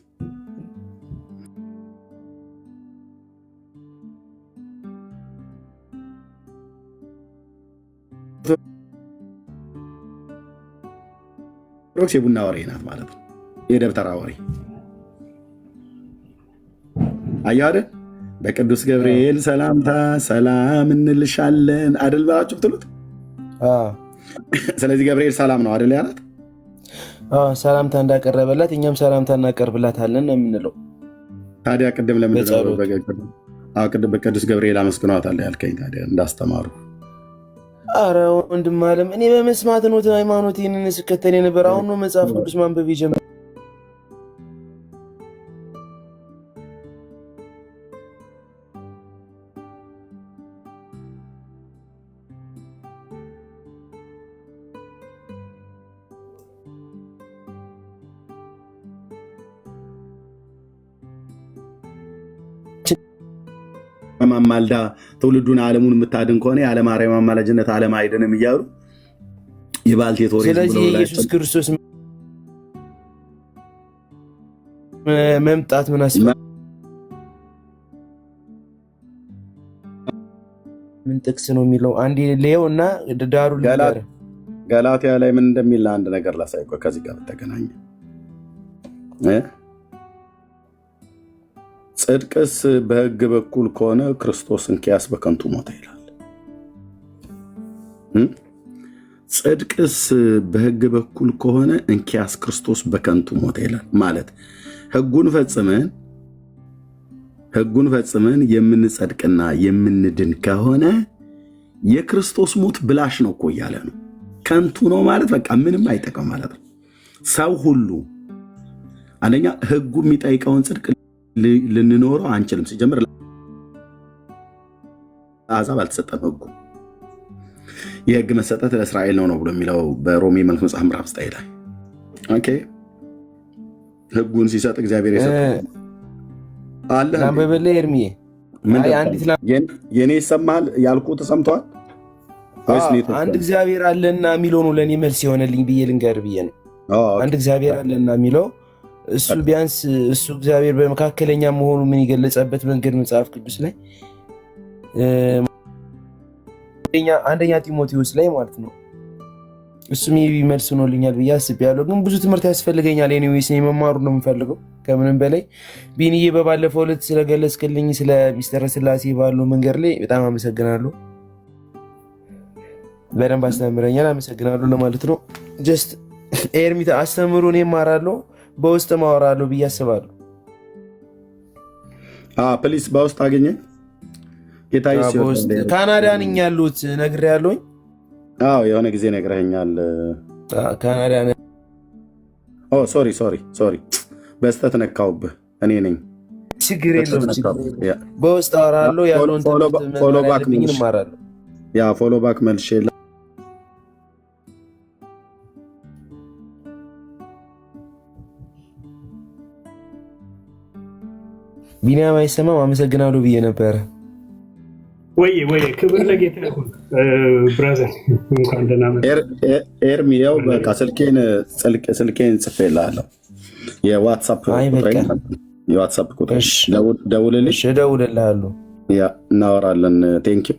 Speaker 1: ኦርቶዶክስ የቡና ወሬ ናት ማለት ነው። የደብተራ ወሬ አየህ አይደል? በቅዱስ ገብርኤል ሰላምታ ሰላም እንልሻለን አይደል ብላችሁ ብትሉት፣ ስለዚህ ገብርኤል ሰላም ነው አይደል ያላት?
Speaker 4: ሰላምታ እንዳቀረበላት እኛም ሰላምታ እናቀርብላታለን ነው የምንለው።
Speaker 1: ታዲያ ቅድም ለምንድን ነው በቅዱስ ገብርኤል አመስግኗታል ያልከኝ? ታዲያ እንዳስተማሩ
Speaker 4: አረ ወንድም አለም እኔ በመስማት ነው ሃይማኖቴን ስከተል ነበር። አሁን ነው መጽሐፍ ቅዱስ ማንበብ የጀመርኩት።
Speaker 1: ማማልዳ ትውልዱን ዓለሙን የምታድን ከሆነ ያለ ማርያም አማላጅነት ዓለም አይድንም እያሉ የባልቴት ወሬ።
Speaker 4: ስለዚህ የኢየሱስ ክርስቶስ መምጣት ምን አስፈለገ? ምን ጥቅስ ነው የሚለው? አንዴ ሌው እና ዳሩ
Speaker 1: ገላትያ ላይ ምን እንደሚል አንድ ነገር ላሳይ። ከዚህ ጋር ተገናኘ። ጽድቅስ በሕግ በኩል ከሆነ ክርስቶስ እንኪያስ በከንቱ ሞተ ይላል። ጽድቅስ በሕግ በኩል ከሆነ እንኪያስ ክርስቶስ በከንቱ ሞተ ይላል። ማለት ሕጉን ፈጽመን የምንጸድቅና የምንድን ከሆነ የክርስቶስ ሞት ብላሽ ነው እኮ እያለ ነው። ከንቱ ነው ማለት በቃ ምንም አይጠቀም ማለት ነው። ሰው ሁሉ አንደኛ ሕጉ የሚጠይቀውን ጽድቅ ልንኖረው አንችልም። ሲጀምር ለአሕዛብ አልተሰጠም ህጉ። የህግ መሰጠት ለእስራኤል ነው ብሎ የሚለው በሮሜ መልክ መጽሐፍ ምዕራፍ 9 ላይ ኦኬ። ህጉን ሲሰጥ እግዚአብሔር የሰጠ አለ።
Speaker 4: አንበበለ ኤርሚዬ
Speaker 1: የኔ ይሰማል ያልኩ ተሰምተዋል።
Speaker 4: አንድ እግዚአብሔር አለና የሚለው ነው ለእኔ መልስ የሆነልኝ ብዬ ልንገር ብዬ ነው። አንድ እግዚአብሔር አለና የሚለው እሱ ቢያንስ እሱ እግዚአብሔር በመካከለኛ መሆኑ ምን የገለጸበት መንገድ መጽሐፍ ቅዱስ ላይ አንደኛ ጢሞቴዎስ ላይ ማለት ነው። እሱም መልስ ሆኖልኛል ብዬ አስቤያለሁ። ግን ብዙ ትምህርት ያስፈልገኛል። ኤኒዌይስ መማሩ ነው የምፈልገው ከምንም በላይ። ቢንዬ በባለፈው ዕለት ስለገለጽክልኝ ስለ ሚስጥረ ሥላሴ ባለው መንገድ ላይ በጣም አመሰግናለሁ። በደንብ አስተምረኛል። አመሰግናለሁ ለማለት ነው። ጀስት ኤርሚታ አስተምሩ፣ እኔ እማራለሁ፣ በውስጥ ማወራለሁ ብዬ አስባለሁ።
Speaker 1: ፕሊስ በውስጥ አገኘኝ።
Speaker 4: ካናዳ ነኝ ያሉት ነግሬያለሁኝ።
Speaker 1: የሆነ ጊዜ ነግረኸኛል።
Speaker 4: ካናዳ
Speaker 1: ሶሪ በስተት ነካውብህ። እኔ ነኝ።
Speaker 4: ችግር የለም። በውስጥ አወራለሁ። ያለውን ትምህርት እማራለሁ።
Speaker 1: ፎሎ ባክ መልሼ
Speaker 4: ቢኒያም አይሰማም። አመሰግናለሁ ብዬ ነበረ።
Speaker 5: ወይ ክብር ለጌታ ይሁን። ብራዘር እንኳን ደህና መጣህ።
Speaker 1: ኤርሚያው በቃ ስልኬን ጽፌልሃለሁ። የዋትሳፕ ቁጥር ደውልልኝ።
Speaker 4: እደውልልሃለሁ።
Speaker 1: እናወራለን። ቴንኪው።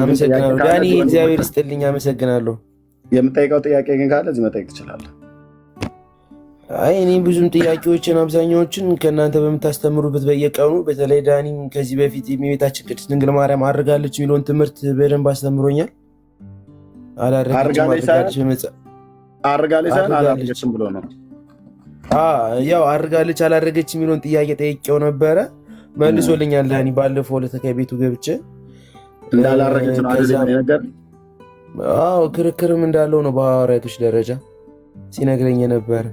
Speaker 4: አመሰግናለሁ ዳኒ፣ እግዚአብሔር ይስጥልኝ። አመሰግናለሁ።
Speaker 1: የምጠይቀው ጥያቄ ግን ካለ እዚህ መጠየቅ ትችላለህ።
Speaker 4: እኔ ብዙም ጥያቄዎችን አብዛኛዎችን ከእናንተ በምታስተምሩበት በየቀኑ በተለይ ዳኒም ከዚህ በፊት የእመቤታችን ቅድስት ድንግል ማርያም አድርጋለች የሚለውን ትምህርት በደንብ አስተምሮኛል።
Speaker 1: አላረገችም ብሎ ነው።
Speaker 4: ያው አድርጋለች አላረገች የሚለውን ጥያቄ ጠይቄው ነበረ፣ መልሶልኛል ዳኒ። ባለፈው ለተካይ ቤቱ ገብቼ
Speaker 1: እንዳላረገች ነው ነገር
Speaker 4: ክርክርም እንዳለው ነው በሐዋርያቶች ደረጃ ሲነግረኝ ነበረ።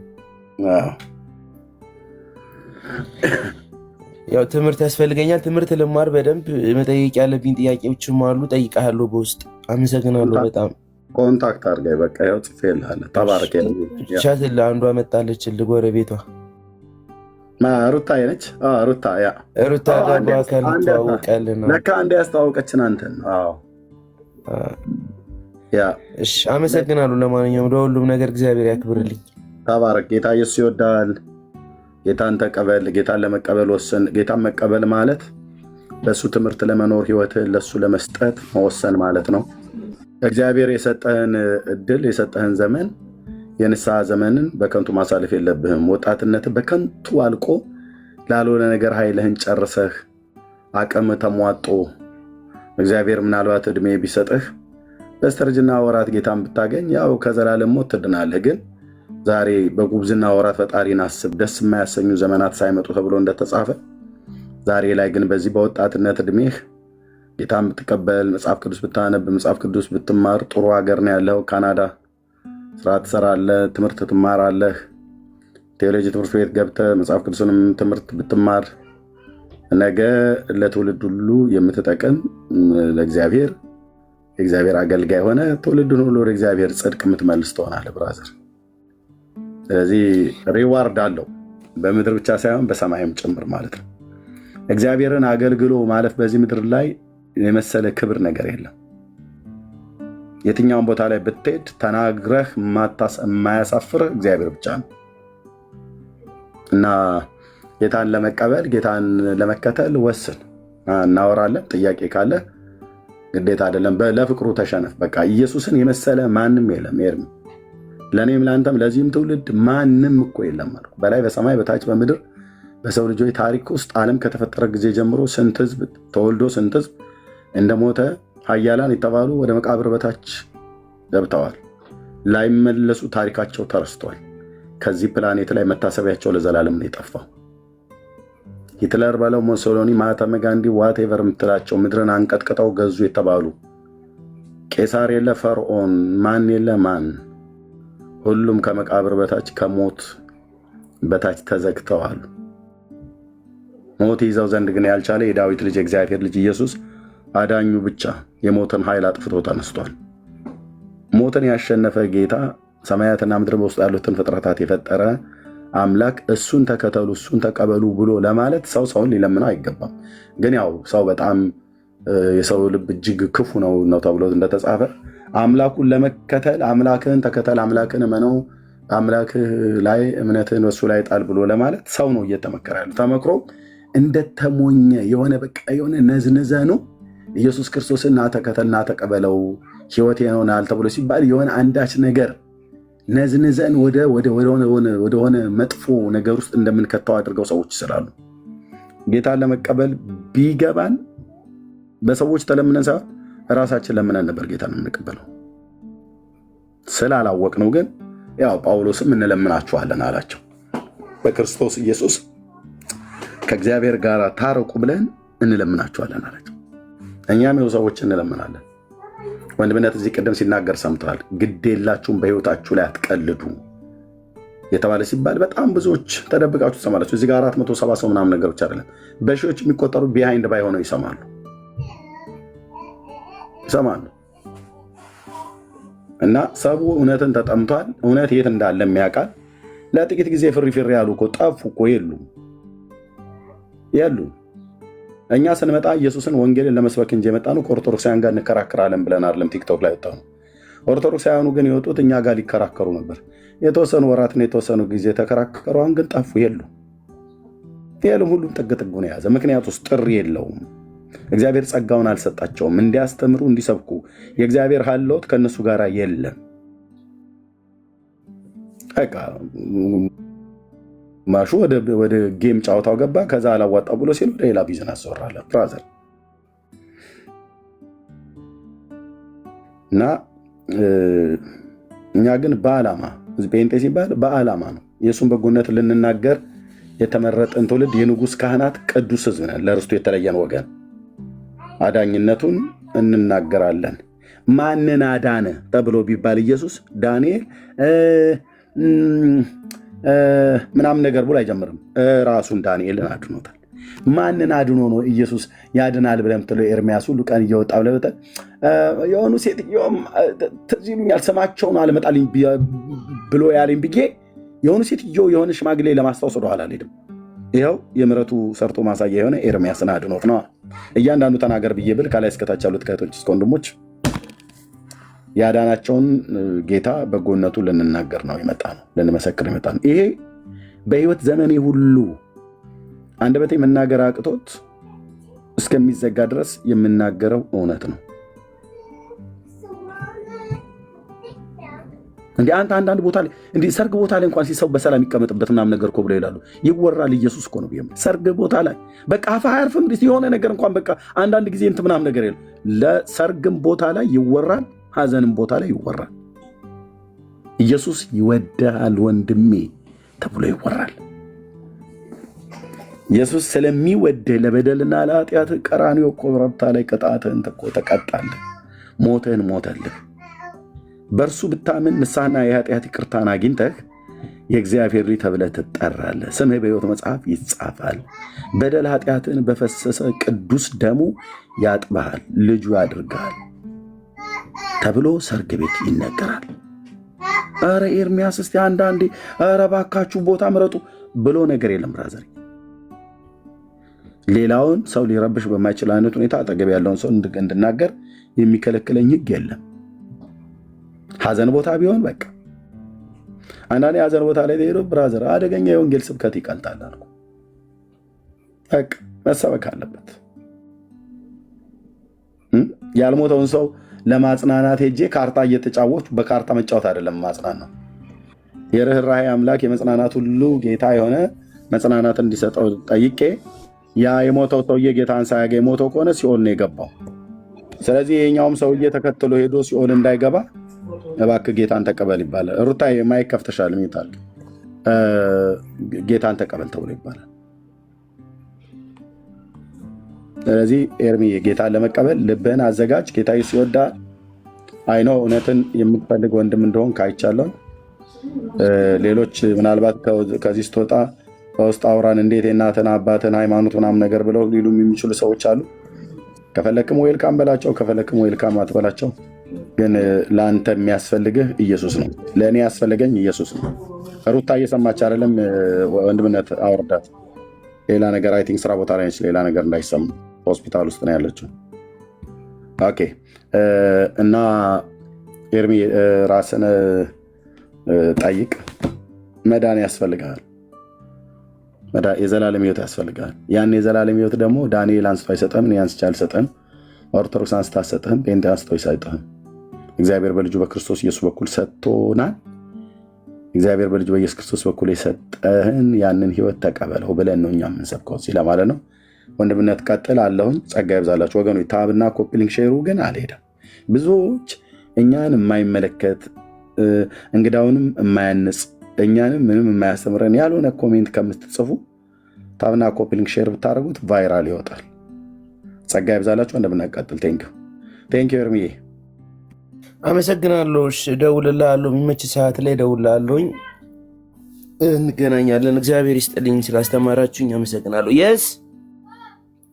Speaker 4: ያው ትምህርት ያስፈልገኛል። ትምህርት ልማር በደንብ መጠየቅ ያለብኝ ጥያቄዎችም አሉ። ጠይቃለሁ በውስጥ። አመሰግናለሁ በጣም።
Speaker 1: ኮንታክት አድርጋኝ። በቃ ያው ጽፌልሃለሁ። ተባረክ።
Speaker 4: ቻት አንዷ መጣለች ጎረቤቷ
Speaker 1: ሩታ ነች። ሩታ
Speaker 4: ጋር በአካል እንተዋወቃለን።
Speaker 1: ለካ አንዴ ያስተዋወቀችን አንተን ነው።
Speaker 4: እሺ አመሰግናለሁ። ለማንኛውም ለሁሉም ነገር እግዚአብሔር ያክብርልኝ።
Speaker 1: ተባረክ። ጌታ ኢየሱስ ይወዳል። ጌታን ተቀበል። ጌታን ለመቀበል ወስን። ጌታን መቀበል ማለት በእሱ ትምህርት ለመኖር ህይወትህን ለእሱ ለመስጠት መወሰን ማለት ነው። እግዚአብሔር የሰጠህን እድል የሰጠህን ዘመን የንስሐ ዘመንን በከንቱ ማሳለፍ የለብህም። ወጣትነትህ በከንቱ አልቆ ላልሆነ ነገር ኃይልህን ጨርሰህ አቅም ተሟጦ እግዚአብሔር ምናልባት ዕድሜ ቢሰጥህ በስተርጅና ወራት ጌታን ብታገኝ ያው ከዘላለም ሞት ትድናለህ። ግን ዛሬ በጉብዝና ወራት ፈጣሪን አስብ፣ ደስ የማያሰኙ ዘመናት ሳይመጡ ተብሎ እንደተጻፈ ዛሬ ላይ ግን በዚህ በወጣትነት ዕድሜህ ጌታን ብትቀበል፣ መጽሐፍ ቅዱስ ብታነብ፣ መጽሐፍ ቅዱስ ብትማር ጥሩ ሀገር ነው ያለው። ካናዳ ስራ ትሰራለህ፣ ትምህርት ትማራለህ። ቴዎሎጂ ትምህርት ቤት ገብተህ መጽሐፍ ቅዱስንም ትምህርት ብትማር ነገ ለትውልድ ሁሉ የምትጠቅም ለእግዚአብሔር የእግዚአብሔር አገልጋይ ሆነ ትውልድን ሁሉ ወደ እግዚአብሔር ጽድቅ የምትመልስ ትሆናለህ ብራዘር። ስለዚህ ሪዋርድ አለው በምድር ብቻ ሳይሆን በሰማይም ጭምር ማለት ነው። እግዚአብሔርን አገልግሎ ማለፍ በዚህ ምድር ላይ የመሰለ ክብር ነገር የለም። የትኛውን ቦታ ላይ ብትሄድ ተናግረህ የማያሳፍር እግዚአብሔር ብቻ ነው እና ጌታን ለመቀበል ጌታን ለመከተል ወስን። እናወራለን። ጥያቄ ካለ ግዴታ አይደለም። ለፍቅሩ ተሸነፍ። በቃ ኢየሱስን የመሰለ ማንም የለም። ኤርሚ ለእኔም ለአንተም ለዚህም ትውልድ ማንም እኮ የለም አልኩ። በላይ በሰማይ በታች በምድር በሰው ልጆች ታሪክ ውስጥ ዓለም ከተፈጠረ ጊዜ ጀምሮ ስንት ህዝብ ተወልዶ ስንት ህዝብ እንደሞተ ኃያላን የተባሉ ወደ መቃብር በታች ገብተዋል። ላይመለሱ ታሪካቸው ተረስቷል። ከዚህ ፕላኔት ላይ መታሰቢያቸው ለዘላለም ነው የጠፋው። ሂትለር በለው ሞሶሎኒ፣ ማህተመ ጋንዲ፣ ዋቴቨር የምትላቸው ምድርን አንቀጥቅጠው ገዙ የተባሉ ቄሳር የለ ፈርዖን፣ ማን የለ ማን፣ ሁሉም ከመቃብር በታች ከሞት በታች ተዘግተዋል። ሞት ይዘው ዘንድ ግን ያልቻለ የዳዊት ልጅ የእግዚአብሔር ልጅ ኢየሱስ አዳኙ ብቻ የሞትን ኃይል አጥፍቶ ተነስቷል። ሞትን ያሸነፈ ጌታ ሰማያትና ምድር በውስጥ ያሉትን ፍጥረታት የፈጠረ አምላክ እሱን ተከተሉ እሱን ተቀበሉ ብሎ ለማለት ሰውን ሊለምነው አይገባም። ግን ያው ሰው በጣም የሰው ልብ እጅግ ክፉ ነው ተብሎ እንደተጻፈ አምላኩን ለመከተል አምላክህን ተከተል፣ አምላክህን እመነው፣ አምላክህ ላይ እምነትህን በሱ ላይ ጣል ብሎ ለማለት ሰው ነው እየተመከረ ያለው። ተመክሮ እንደተሞኘ የሆነ በቃ የሆነ ነዝንዘ ነው ኢየሱስ ክርስቶስን ና ተከተል ና ተቀበለው ሕይወት ይሆናል ተብሎ ሲባል የሆነ አንዳች ነገር ነዝንዘን ወደሆነ መጥፎ ነገር ውስጥ እንደምንከተው አድርገው ሰዎች ስላሉ ጌታን ለመቀበል ቢገባን በሰዎች ተለምነን ሳይሆን ራሳችን ለምነን ነበር ጌታን የምንቀበለው። ስላላወቅነው ግን ያው ጳውሎስም እንለምናችኋለን አላቸው። በክርስቶስ ኢየሱስ ከእግዚአብሔር ጋር ታረቁ ብለን እንለምናችኋለን አላቸው። እኛም ይኸው ሰዎች እንለምናለን። ወንድምነት እዚህ ቅድም ሲናገር ሰምተዋል። ግዴላችሁም በሕይወታችሁ ላይ አትቀልዱ የተባለ ሲባል በጣም ብዙዎች ተደብቃችሁ ትሰማላችሁ። እዚህ ጋር 470 ሰው ምናምን ነገሮች አይደለም በሺዎች የሚቆጠሩ ቢሃይንድ ባይሆነው ይሰማሉ። እና ሰቡ እውነትን ተጠምቷል። እውነት የት እንዳለ የሚያውቃል። ለጥቂት ጊዜ ፍሪ ያሉ እኮ ጠፉ እኮ የሉም። እኛ ስንመጣ ኢየሱስን ወንጌልን ለመስበክ እንጂ የመጣ ነው ከኦርቶዶክሳውያን ጋር እንከራከራለን ብለን አይደለም ቲክቶክ ላይ ወጣው ነው። ኦርቶዶክሳውያኑ ግን የወጡት እኛ ጋር ሊከራከሩ ነበር። የተወሰኑ ወራትን የተወሰኑ ጊዜ ተከራከሩ። አሁን ግን ጠፉ የሉም። ሁሉም ጥግጥጉን የያዘ ምክንያት ውስጥ ጥሪ የለውም። እግዚአብሔር ጸጋውን አልሰጣቸውም እንዲያስተምሩ እንዲሰብኩ። የእግዚአብሔር ሀልዎት ከእነሱ ጋር የለም። በቃ ማሹ ወደ ጌም ጫወታው ገባ። ከዛ አላዋጣው ብሎ ሲል ወደ ሌላ ቢዝነስ ወራለ ብራዘር። እና እኛ ግን በዓላማ ጴንጤ ሲባል በዓላማ ነው የእሱን በጎነት ልንናገር የተመረጥን ትውልድ፣ የንጉሥ ካህናት፣ ቅዱስ ሕዝብ ነን፣ ለርስቱ የተለየን ወገን። አዳኝነቱን እንናገራለን። ማንን አዳነ ተብሎ ቢባል ኢየሱስ ዳንኤል ምናምን ነገር ብሎ አይጀምርም። ራሱን ዳንኤልን አድኖታል። ማንን አድኖ ነው ኢየሱስ ያድናል ብለህ የምትለው? ኤርሚያስ ሁሉ ቀን እየወጣ ብለህ የሆኑ ሴትዮዋም ትዝ ይሉኛል ስማቸውን አልመጣልኝ ብሎ ያለኝ ብዬ የሆኑ ሴትዮ የሆነ ሽማግሌ ለማስታወስ ወደኋላ አልሄድም። ይኸው የምሕረቱ ሰርቶ ማሳያ የሆነ ኤርሚያስን አድኖት ነው። እያንዳንዱ ተናገር ብዬ ብል ከላይ እስከታች ያሉት ከእህቶች እስከ ወንድሞች ያዳናቸውን ጌታ በጎነቱ ልንናገር ነው የመጣ ነው፣ ልንመሰክር የመጣ ነው። ይሄ በሕይወት ዘመኔ ሁሉ አንደበቴ መናገር አቅቶት እስከሚዘጋ ድረስ የምናገረው እውነት ነው። እንዲህ አንዳንድ ቦታ ላይ እንዲህ ሰርግ ቦታ ላይ እንኳን ሲሰው በሰላም ይቀመጥበት ምናምን ነገር እኮ ብለው ይላሉ። ይወራል። ኢየሱስ እኮ ነው ቢሆን ሰርግ ቦታ ላይ በቃ አፋ አያርፍም። የሆነ ነገር እንኳን በቃ አንዳንድ ጊዜ እንትን ምናምን ነገር የለም። ለሰርግም ቦታ ላይ ይወራል፣ ሐዘንም ቦታ ላይ ይወራል። ኢየሱስ ይወድሃል ወንድሜ ተብሎ ይወራል። ኢየሱስ ስለሚወድህ ለበደልና ለኃጢአት ቀራንዮ ኮረብታ ላይ ቅጣትህን ተቀጣለህ፣ ሞትህን ሞተልህ። በእርሱ ብታምን ንስሐና የኃጢአት ይቅርታን አግኝተህ የእግዚአብሔር ልጅ ተብለህ ትጠራለህ። ስምህ በሕይወት መጽሐፍ ይጻፋል። በደል ኃጢአትን በፈሰሰ ቅዱስ ደሙ ያጥብሃል፣ ልጁ ያድርግሃል ተብሎ ሰርግ ቤት ይነገራል። ኧረ ኤርሚያስ እስቲ አንዳንዴ ኧረ እባካችሁ ቦታ ምረጡ ብሎ ነገር የለም ብራዘር። ሌላውን ሰው ሊረብሽ በማይችል አይነት ሁኔታ አጠገብ ያለውን ሰው እንድናገር የሚከለክለኝ ሕግ የለም። ሐዘን ቦታ ቢሆን በቃ አንዳንዴ ሐዘን ቦታ ላይ ሄዶ ብራዘር አደገኛ የወንጌል ስብከት ይቀልጣል አልኩ። በቃ መሰበክ አለበት። ያልሞተውን ሰው ለማጽናናት ሄጄ ካርታ እየተጫወቱ በካርታ መጫወት አይደለም ማጽናን ነው። የርኅራኄ አምላክ የመጽናናት ሁሉ ጌታ የሆነ መጽናናት እንዲሰጠው ጠይቄ ያ የሞተው ሰውዬ ጌታን ሳያገኝ ሞተው ከሆነ ሲኦል ነው የገባው። ስለዚህ የኛውም ሰውዬ ተከትሎ ሄዶ ሲኦል እንዳይገባ እባክህ ጌታን ተቀበል ይባላል። ሩታዬ ማይክ ከፍተሻል ሚታል ጌታን ተቀበል ተብሎ ይባላል። ስለዚህ ኤርሚ ጌታን ለመቀበል ልብህን አዘጋጅ። ጌታ ኢየሱስ ይወዳል። አይኖ እውነትን የምትፈልግ ወንድም እንደሆን ካይቻለሁ። ሌሎች ምናልባት ከዚህ ስትወጣ በውስጥ አውራን እንዴት የእናትን አባትን ሃይማኖት ምናምን ነገር ብለው ሊሉ የሚችሉ ሰዎች አሉ። ከፈለክም ዌልካም በላቸው፣ ከፈለክም ዌልካም አትበላቸው። ግን ለአንተ የሚያስፈልግህ ኢየሱስ ነው። ለእኔ ያስፈልገኝ ኢየሱስ ነው። ሩታ እየሰማች አይደለም? ወንድምነት አውርዳት። ሌላ ነገር አይ ቲንክ ስራ ቦታ ላይ ነች። ሌላ ነገር እንዳይሰማ ሆስፒታል ውስጥ ነው ያለችው። ኦኬ። እና ኤርሚ ራስን ጠይቅ። መዳን ያስፈልጋል። የዘላለም ህይወት ያስፈልጋል። ያን የዘላለም ህይወት ደግሞ ዳንኤል አንስቶ አይሰጠም፣ እኔ አንስቼ አልሰጠም፣ ኦርቶዶክስ አንስታ አትሰጥህም፣ ጴንጤ አንስቶ አይሰጥህም። እግዚአብሔር በልጁ በክርስቶስ ኢየሱስ በኩል ሰጥቶናል። እግዚአብሔር በልጁ በኢየሱስ ክርስቶስ በኩል የሰጠህን ያንን ህይወት ተቀበለው ብለን ነው እኛ የምንሰብከው ሲል ማለት ነው። ወንድምነት ቀጥል አለሁኝ። ጸጋ ይብዛላችሁ ወገኖች። ታብና ኮፒሊንግ ሼሩ ግን አልሄደም። ብዙዎች እኛን የማይመለከት እንግዳውንም የማያንጽ እኛንም ምንም የማያስተምረን ያልሆነ ኮሜንት ከምትጽፉ ታብና ኮፒሊንግ ሼር ብታደርጉት ቫይራል ይወጣል። ጸጋ ይብዛላችሁ። እንደምናቀጥል ቴንክ ዩ ኤርሚዬ፣
Speaker 4: አመሰግናለሁ። እደውልልሃለሁ፣ የሚመች ሰዓት ላይ እደውልልሃለሁኝ፣ እንገናኛለን። እግዚአብሔር ይስጥልኝ ስላስተማራችሁኝ አመሰግናለሁ። የስ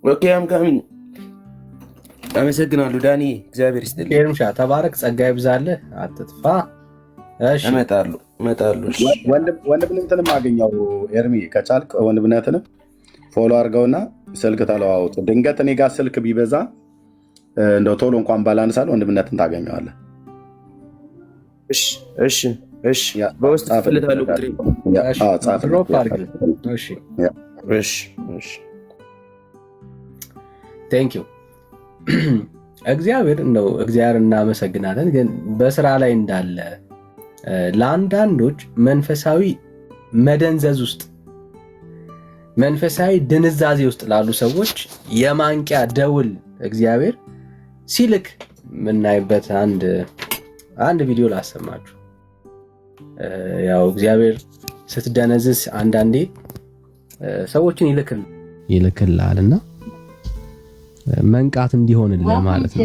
Speaker 4: ኦኬ አምካሚን አመሰግናለሁ ዳኒ፣ እግዚአብሔር ይስጥልኝ።
Speaker 3: ኤርምሻ ተባረክ፣ ጸጋ ይብዛልህ፣ አትጥፋ። እሺ
Speaker 4: እመጣለሁ።
Speaker 1: ወንድምነትንም አገኘው ኤርሚ፣ ከቻልክ ወንድምነትንም ፎሎ አድርገውና ስልክ ተለዋውጡ። ድንገት እኔ ጋር ስልክ ቢበዛ እንደው ቶሎ እንኳን ባላነሳል ወንድምነትን ታገኘዋለህ።
Speaker 4: እሺ በውስጥ ፍልታለሁ ቁጥሬ።
Speaker 3: ቴንክ ዩ እግዚአብሔር ነው። እግዚአብሔር እናመሰግናለን። ግን በስራ ላይ እንዳለ ለአንዳንዶች መንፈሳዊ መደንዘዝ ውስጥ መንፈሳዊ ድንዛዜ ውስጥ ላሉ ሰዎች የማንቂያ ደውል እግዚአብሔር ሲልክ የምናይበት አንድ ቪዲዮ ላሰማችሁ። ያው እግዚአብሔር ስትደነዝዝ አንዳንዴ ሰዎችን ይልክልሃልና መንቃት እንዲሆንልህ ማለት ነው።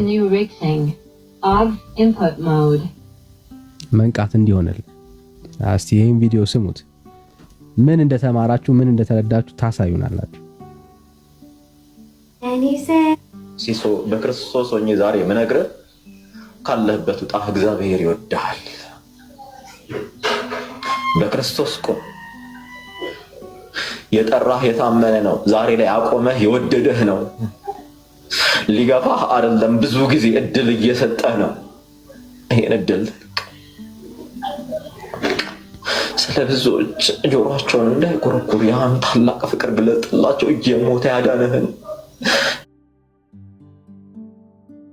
Speaker 3: መንቃት እንዲሆንልህ። እስቲ ይህን ቪዲዮ ስሙት። ምን እንደተማራችሁ ምን እንደተረዳችሁ ታሳዩናላችሁ።
Speaker 6: ሲሶ በክርስቶስ ሆኜ ዛሬ ምነግርህ ካለህበት ውጣ፣ እግዚአብሔር ይወድሃል። በክርስቶስ ቁም። የጠራህ የታመነ ነው። ዛሬ ላይ አቆመህ የወደደህ ነው። ሊገፋህ አይደለም፣ ብዙ ጊዜ እድል እየሰጠህ ነው። ይሄን እድል ስለ ብዙዎች ጆሮአቸውን እንዳይኮረኩር ያን ታላቅ ፍቅር ግለጥላቸው። እየሞተ ያዳነህን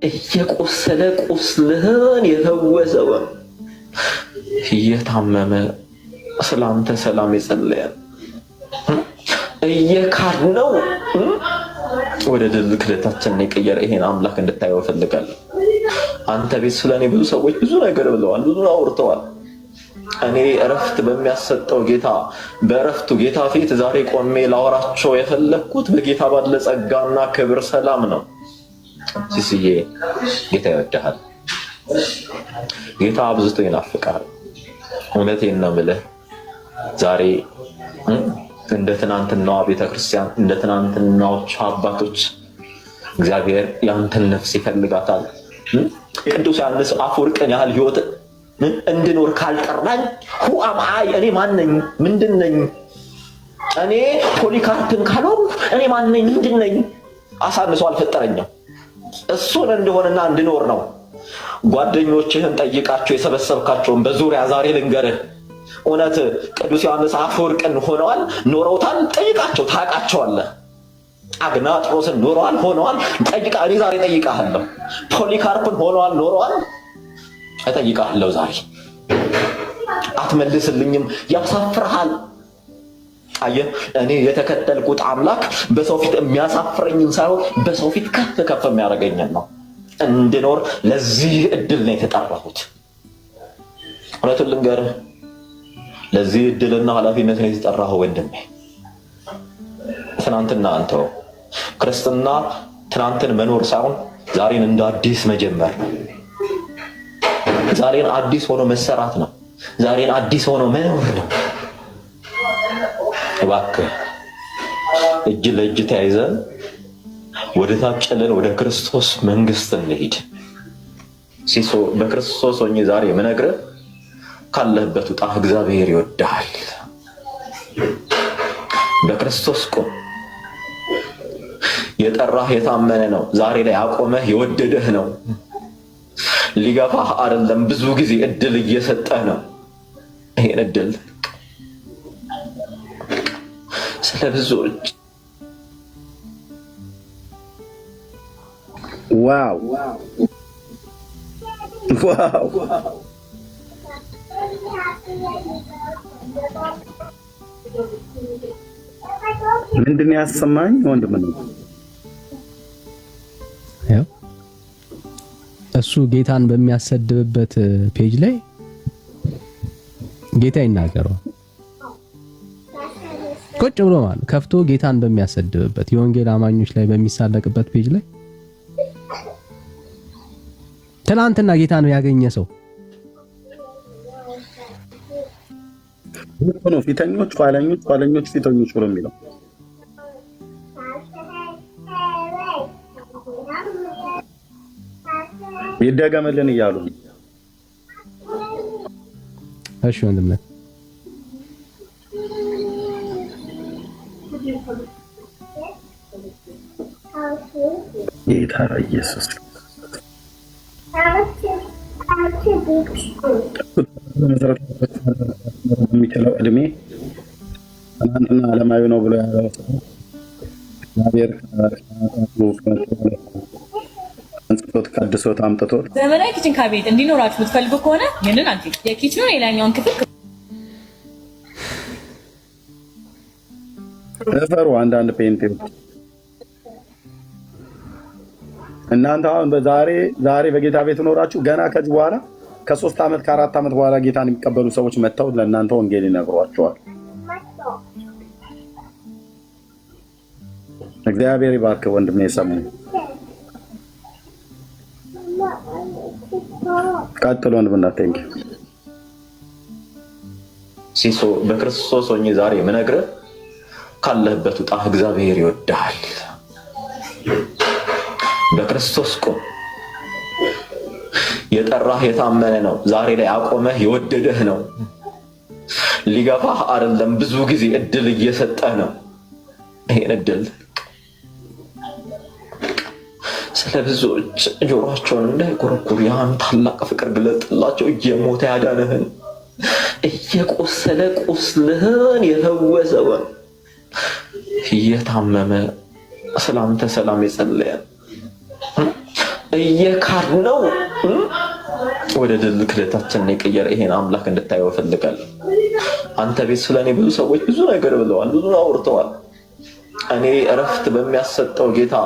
Speaker 6: እየቆሰለ ቁስልህን የፈወሰውን እየታመመ ስላንተ ሰላም የጸለየን እየካድነው ወደ ድል ክለታችንን የቀየረ ይሄን አምላክ እንድታየው እፈልጋለሁ። አንተ ቤት ስለኔ ብዙ ሰዎች ብዙ ነገር ብለዋል፣ ብዙ አውርተዋል። እኔ እረፍት በሚያሰጠው ጌታ በእረፍቱ ጌታ ፊት ዛሬ ቆሜ ላወራቸው የፈለግኩት በጌታ ባለ ጸጋና ክብር ሰላም ነው። ሲስዬ ጌታ ይወድሃል። ጌታ አብዝቶ ይናፍቃል። እውነቴን ነው የምልህ። ዛሬ እንደ ትናንትናዋ ቤተክርስቲያን እንደ ትናንትናዎቹ አባቶች እግዚአብሔር ያንተን ነፍስ ይፈልጋታል። ቅዱስ ዮሐንስ አፈወርቅን ያህል ህይወት እንድኖር ካልጠራኝ ሁአምአይ እኔ ማነኝ? ምንድነኝ? እኔ ፖሊካርፕን ካልሆን እኔ ማነኝ? ምንድነኝ? አሳንሶ አልፈጠረኝም። እሱን እንደሆነና እንድኖር ነው። ጓደኞችህን ጠይቃቸው፣ የሰበሰብካቸውን በዙሪያ ዛሬ ልንገርህ። እውነት ቅዱስ ዮሐንስ አፈወርቅን ሆነዋል? ኖረውታል? ጠይቃቸው፣ ታውቃቸዋለህ። አግናጥሮስን ኖረዋል? ሆነዋል? ጠይቃ። እኔ ዛሬ ጠይቃለሁ። ፖሊካርፕን ሆነዋል? ኖረዋል? እጠይቃለሁ ዛሬ። አትመልስልኝም፣ ያሳፍርሃል። አየህ፣ እኔ የተከተልኩት አምላክ በሰው ፊት የሚያሳፍረኝን ሳይሆን በሰው ፊት ከፍ ከፍ የሚያደርገኝን ነው። እንድኖር ለዚህ እድል ነው የተጠራሁት። እውነቱን ልንገርህ፣ ለዚህ እድልና ኃላፊነት ነው የተጠራኸው ወንድሜ። ትናንትና አንተው ክርስትና ትናንትን መኖር ሳይሆን ዛሬን እንደ አዲስ መጀመር፣ ዛሬን አዲስ ሆኖ መሰራት ነው። ዛሬን አዲስ ሆኖ መኖር ነው። እባክህ እጅ ለእጅ ተያይዘን ወደ ታጨለን ወደ ክርስቶስ መንግስት እንሂድ። ሲሶ በክርስቶስ ሆኜ ዛሬ የምነግርህ ካለህበት ውጣ፣ እግዚአብሔር ይወድሃል። በክርስቶስ ቁም። የጠራህ የታመነ ነው። ዛሬ ላይ አቆመህ የወደደህ ነው። ሊገፋህ አይደለም፣ ብዙ ጊዜ እድል እየሰጠህ ነው። ይሄን እድል ስለ ብዙዎች
Speaker 1: ዋው ዋው ምንድን ያሰማኝ ወንድም ነው።
Speaker 3: እሱ ጌታን በሚያሰድብበት ፔጅ ላይ ጌታ ይናገረዋል። ቁጭ ብሎ ማለት ከፍቶ ጌታን በሚያሰድብበት የወንጌል አማኞች ላይ በሚሳለቅበት ፔጅ ላይ ትናንትና ጌታን ያገኘ ሰው
Speaker 1: ነው ፊተኞች ኋለኞች፣ ኋለኞች ፊተኞች ብሎ የሚለው ይደገምልን እያሉ ነው።
Speaker 3: እሺ ወንድም
Speaker 1: ጌታ ኢየሱስ የሚችለው እድሜ ትናንትና ዓለማዊ ነው ብሎ ያለው እግዚአብሔር አንጽቶት ቀድሶት አምጥቶት
Speaker 7: ዘመናዊ ኪችን ካቢኔት እንዲኖራችሁ የምትፈልጉ ከሆነ ይህንን አንቺ የኪችኑን የላይኛውን ክፍል
Speaker 1: እፈሩ። አንዳንድ ፔንቴዎች እናንተ አሁን ዛሬ በጌታ ቤት ኖራችሁ ገና ከዚህ በኋላ ከ3 ዓመት ከ4 ዓመት በኋላ ጌታን የሚቀበሉ ሰዎች መጥተው ለእናንተ ወንጌል ይነግሯቸዋል። እግዚአብሔር ይባርክ ወንድሜ ሰሙ። ቀጥሎ ወንድምና ቴንክ
Speaker 6: ሲሶ በክርስቶስ ሆኜ ዛሬ የምነግርህ ካለህበት ውጣ፣ እግዚአብሔር ይወድሃል። በክርስቶስ ቁም። የጠራህ የታመነ ነው። ዛሬ ላይ አቆመህ የወደደህ ነው። ሊገፋህ አይደለም፣ ብዙ ጊዜ እድል እየሰጠህ ነው። ይሄን እድል ስለ ብዙዎች ጆሮአቸውን እንዳይኮረኩር ያን ታላቅ ፍቅር ግለጥላቸው። እየሞተ ያዳነህን፣ እየቆሰለ ቁስልህን የፈወሰውን፣ እየታመመ ስላንተ ሰላም የጸለየ እየካድነው ወደ ድል ክህደታችንን የቀየረ ይሄን አምላክ እንድታየው እፈልጋለሁ። አንተ ቤት ስለኔ ብዙ ሰዎች ብዙ ነገር ብለዋል፣ ብዙ አውርተዋል። እኔ እረፍት በሚያሰጠው ጌታ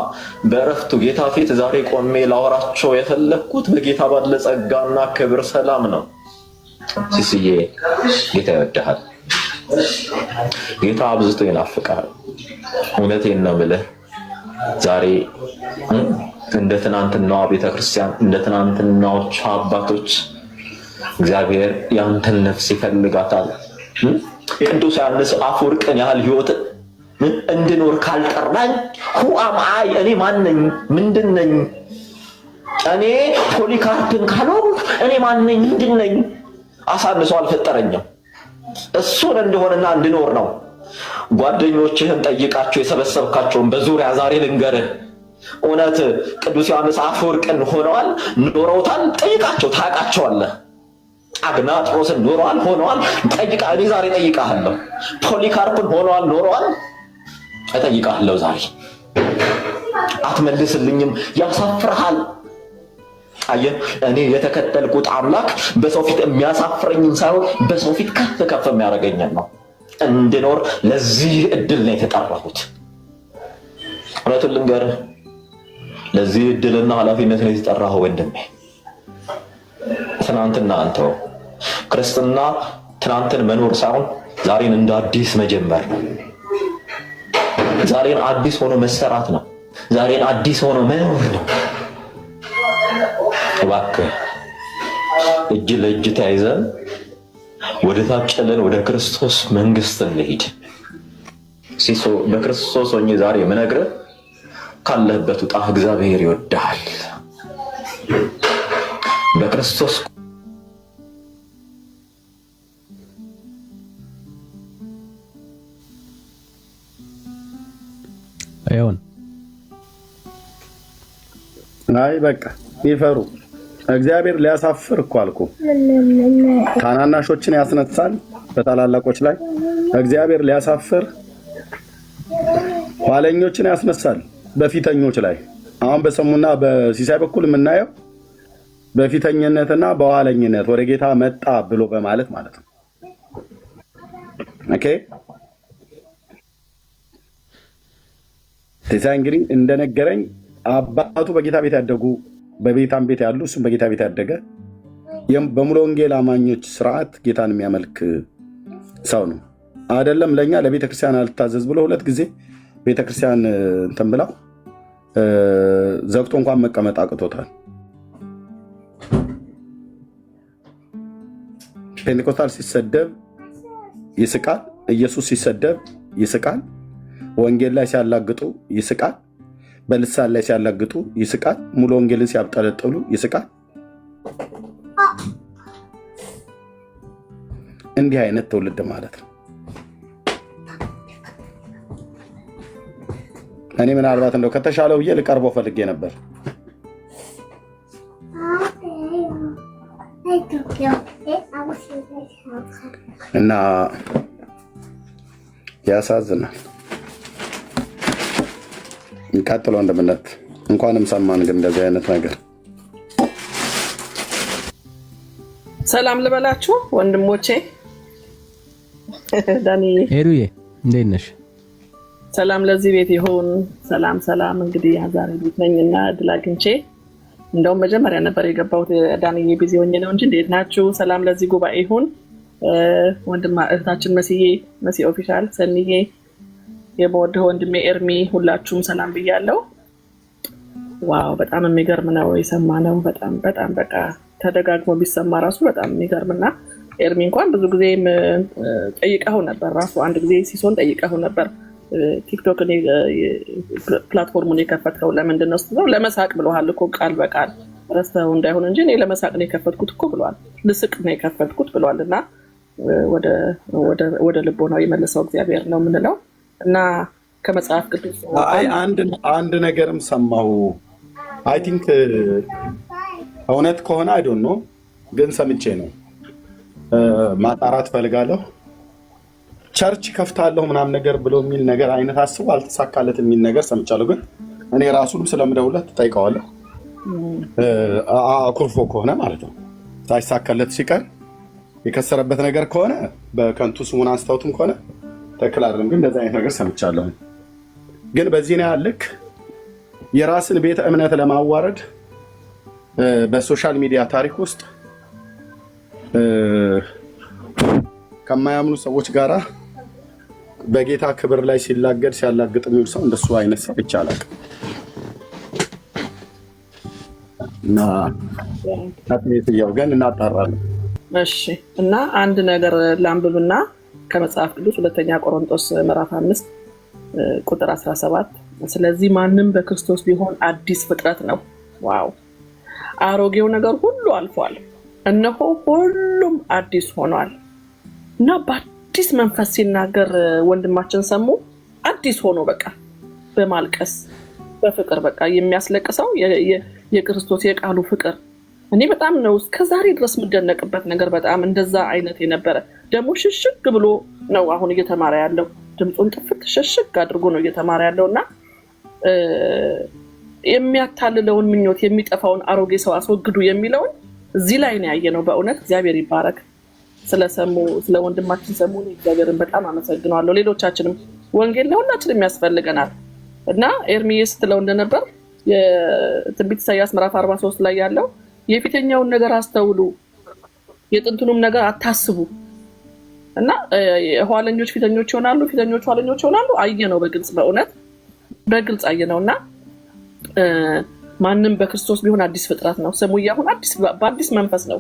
Speaker 6: በእረፍቱ ጌታ ፊት ዛሬ ቆሜ ላወራቸው የፈለግኩት በጌታ ባለ ጸጋና ክብር ሰላም ነው። ሲስዬ ጌታ ይወድሃል። ጌታ አብዝቶ ይናፍቃል። እውነቴን ነው የምልህ። ዛሬ እንደ ትናንትናዋ ቤተክርስቲያን እንደ ትናንትናዎቹ አባቶች እግዚአብሔር ያንተን ነፍስ ይፈልጋታል። ቅዱስ ዮሐንስ አፈወርቅን ያህል ህይወት እንድኖር ካልጠራኝ ሁአምአይ እኔ ማነኝ? ምንድነኝ? እኔ ፖሊካርፕን ካልሆንኩ እኔ ማነኝ? ምንድነኝ? አሳንሶ አልፈጠረኝም። እሱን እንደሆነና እንድኖር ነው። ጓደኞችህን ጠይቃቸው፣ የሰበሰብካቸውን በዙሪያ ዛሬ ልንገርህ፣ እውነት ቅዱስ ዮሐንስ አፈወርቅን ሆነዋል? ኖረውታል? ጠይቃቸው፣ ታውቃቸዋለህ። አግናጥሮስን ኖረዋል? ሆነዋል? ጠይቃ። እኔ ዛሬ ጠይቃለሁ። ፖሊካርፕን ሆነዋል? ኖረዋል? እጠይቃለሁ ዛሬ። አትመልስልኝም፣ ያሳፍርሃል። አየህ፣ እኔ የተከተልኩት አምላክ በሰው ፊት የሚያሳፍረኝን ሳይሆን በሰው ፊት ከፍ ከፍ የሚያደርገኝን ነው። እንድኖር ለዚህ እድል ነው የተጠራሁት። እውነቱን ልንገርህ፣ ለዚህ እድልና ኃላፊነት ነው የተጠራኸው ወንድሜ። ትናንትና አንተው ክርስትና ትናንትን መኖር ሳይሆን ዛሬን እንደ አዲስ መጀመር ነው። ዛሬን አዲስ ሆኖ መሰራት ነው። ዛሬን አዲስ ሆኖ መኖር ነው። እባክህ እጅ ለእጅ ተያይዘን ወደ ታጨለን ወደ ክርስቶስ መንግስት እንሂድ። ሲሶ በክርስቶስ ሆኜ ዛሬ የምነግርህ ካለህበት ውጣ፣ እግዚአብሔር ይወድሃል። በክርስቶስ
Speaker 3: አይሆን
Speaker 1: አይ በቃ ይፈሩ። እግዚአብሔር ሊያሳፍር እኮ አልኩ። ታናናሾችን ያስነሳል በታላላቆች ላይ። እግዚአብሔር ሊያሳፍር ኋለኞችን ያስነሳል በፊተኞች ላይ። አሁን በሰሙና በሲሳይ በኩል የምናየው በፊተኝነትና በኋለኝነት ወደ ጌታ መጣ ብሎ በማለት ማለት ነው። ኦኬ ሲሳይ እንግዲህ እንደነገረኝ አባቱ በጌታ ቤት ያደጉ በቤታም ቤት ያሉ እሱም በጌታ ቤት ያደገ በሙሉ ወንጌል አማኞች ስርዓት ጌታን የሚያመልክ ሰው ነው። አይደለም ለኛ ለቤተክርስቲያን አልታዘዝ ብሎ 2 ጊዜ ቤተክርስቲያን እንትን ብላው ዘግቶ እንኳን መቀመጥ አቅቶታል። ፔንቴኮስታል ሲሰደብ ይስቃል፣ ኢየሱስ ሲሰደብ ይስቃል፣ ወንጌል ላይ ሲያላግጡ ይስቃል፣ በልሳን ላይ ሲያላግጡ ይስቃል፣ ሙሉ ወንጌልን ሲያብጠለጥሉ ይስቃል። እንዲህ አይነት ትውልድ ማለት ነው። እኔ ምናልባት እንደው ከተሻለው ብዬ ልቀርበው ፈልጌ ነበር እና ያሳዝናል። ቀጥሎ እንደምነት እንኳንም ሰማን። ግን እንደዚህ አይነት ነገር
Speaker 8: ሰላም ልበላችሁ ወንድሞቼ። ዳኒ
Speaker 3: ሄዱዬ እንዴት ነሽ?
Speaker 8: ሰላም ለዚህ ቤት ይሁን። ሰላም ሰላም። እንግዲህ ዛሬ ቤት ነኝና እድል አግኝቼ እንደውም መጀመሪያ ነበር የገባሁት ዳኒዬ ቢዚ ሆኜ ነው እንጂ እንዴት ናችሁ? ሰላም ለዚህ ጉባኤ ይሁን። ወንድማ እህታችን መሲ ኦፊሻል፣ ሰኒዬ፣ የምወደው ወንድሜ ኤርሚ፣ ሁላችሁም ሰላም ብያለሁ። ዋው በጣም የሚገርም ነው የሰማነው። በጣም በጣም በቃ ተደጋግሞ ቢሰማ ራሱ በጣም የሚገርምና ኤርሚ እንኳን ብዙ ጊዜ ጠይቀው ነበር። ራሱ አንድ ጊዜ ሲሶን ጠይቀው ነበር ቲክቶክ ፕላትፎርሙን የከፈትከው ለምንድን ነው ስትለው ለመሳቅ ብለዋል እኮ ቃል በቃል ረስተው እንዳይሆን እንጂ እኔ ለመሳቅ ነው የከፈትኩት እኮ ብለዋል። ልስቅ ነው የከፈትኩት ብለዋልና ወደ ልቦናው የመለሰው እግዚአብሔር ነው የምንለው እና ከመጽሐፍ ቅዱስ
Speaker 1: አንድ ነገርም ሰማሁ። አይ ቲንክ እውነት ከሆነ አይ ዶንት ኖ ግን ሰምቼ ነው ማጣራት ፈልጋለሁ። ቸርች ከፍታለሁ ምናምን ነገር ብሎ የሚል ነገር አይነት አስቡ አልተሳካለት የሚል ነገር ሰምቻለሁ። ግን እኔ ራሱንም ስለምደውለት ጠይቀዋለሁ። አኩርፎ ከሆነ ማለት ነው ሳይሳካለት ሲቀር የከሰረበት ነገር ከሆነ በከንቱ ስሙን አንስተውትም ከሆነ ትክክል አይደለም። ግን እንደዚህ አይነት ነገር ሰምቻለሁ። ግን በዚህ ነው ያልክ የራስን ቤተ እምነት ለማዋረድ በሶሻል ሚዲያ ታሪክ ውስጥ ከማያምኑ ሰዎች ጋራ በጌታ ክብር ላይ ሲላገድ ሲያላግጥ የሚውል ሰው እንደሱ አይነት ሰው ይቻላል እና ታጥሜትየው ግን እናጣራለን።
Speaker 8: እሺ እና አንድ ነገር ላንብብና ከመጽሐፍ ቅዱስ ሁለተኛ ቆሮንቶስ ምዕራፍ 5 ቁጥር 17 ስለዚህ ማንም በክርስቶስ ቢሆን አዲስ ፍጥረት ነው። ዋው አሮጌው ነገር ሁሉ አልፏል፣ እነሆ ሁሉም አዲስ ሆኗል። እና በአዲስ መንፈስ ሲናገር ወንድማችን ሰሙ አዲስ ሆኖ በቃ በማልቀስ በፍቅር በቃ የሚያስለቅሰው የክርስቶስ የቃሉ ፍቅር እኔ በጣም ነው እስከዛሬ ድረስ የምደነቅበት ነገር። በጣም እንደዛ አይነት የነበረ ደግሞ ሽሽግ ብሎ ነው አሁን እየተማረ ያለው። ድምፁን ጥፍት ሽሽግ አድርጎ ነው እየተማረ ያለው እና የሚያታልለውን ምኞት የሚጠፋውን አሮጌ ሰው አስወግዱ የሚለውን እዚህ ላይ ነው ያየነው። በእውነት እግዚአብሔር ይባረክ። ስለሰሙ ስለ ወንድማችን ሰሙ እግዚአብሔርን በጣም አመሰግናለሁ። ሌሎቻችንም ወንጌል ለሁላችንም ያስፈልገናል እና ኤርሚዬ ስትለው እንደነበር የትንቢተ ኢሳይያስ ምዕራፍ 43 ላይ ያለው የፊተኛውን ነገር አስተውሉ የጥንቱንም ነገር አታስቡ እና ኋለኞች ፊተኞች ይሆናሉ፣ ፊተኞች ኋለኞች ይሆናሉ። አየነው በግልጽ በእውነት በግልጽ አየነውና ማንም በክርስቶስ ቢሆን አዲስ ፍጥረት ነው። ሰሙ ያሁን በአዲስ መንፈስ ነው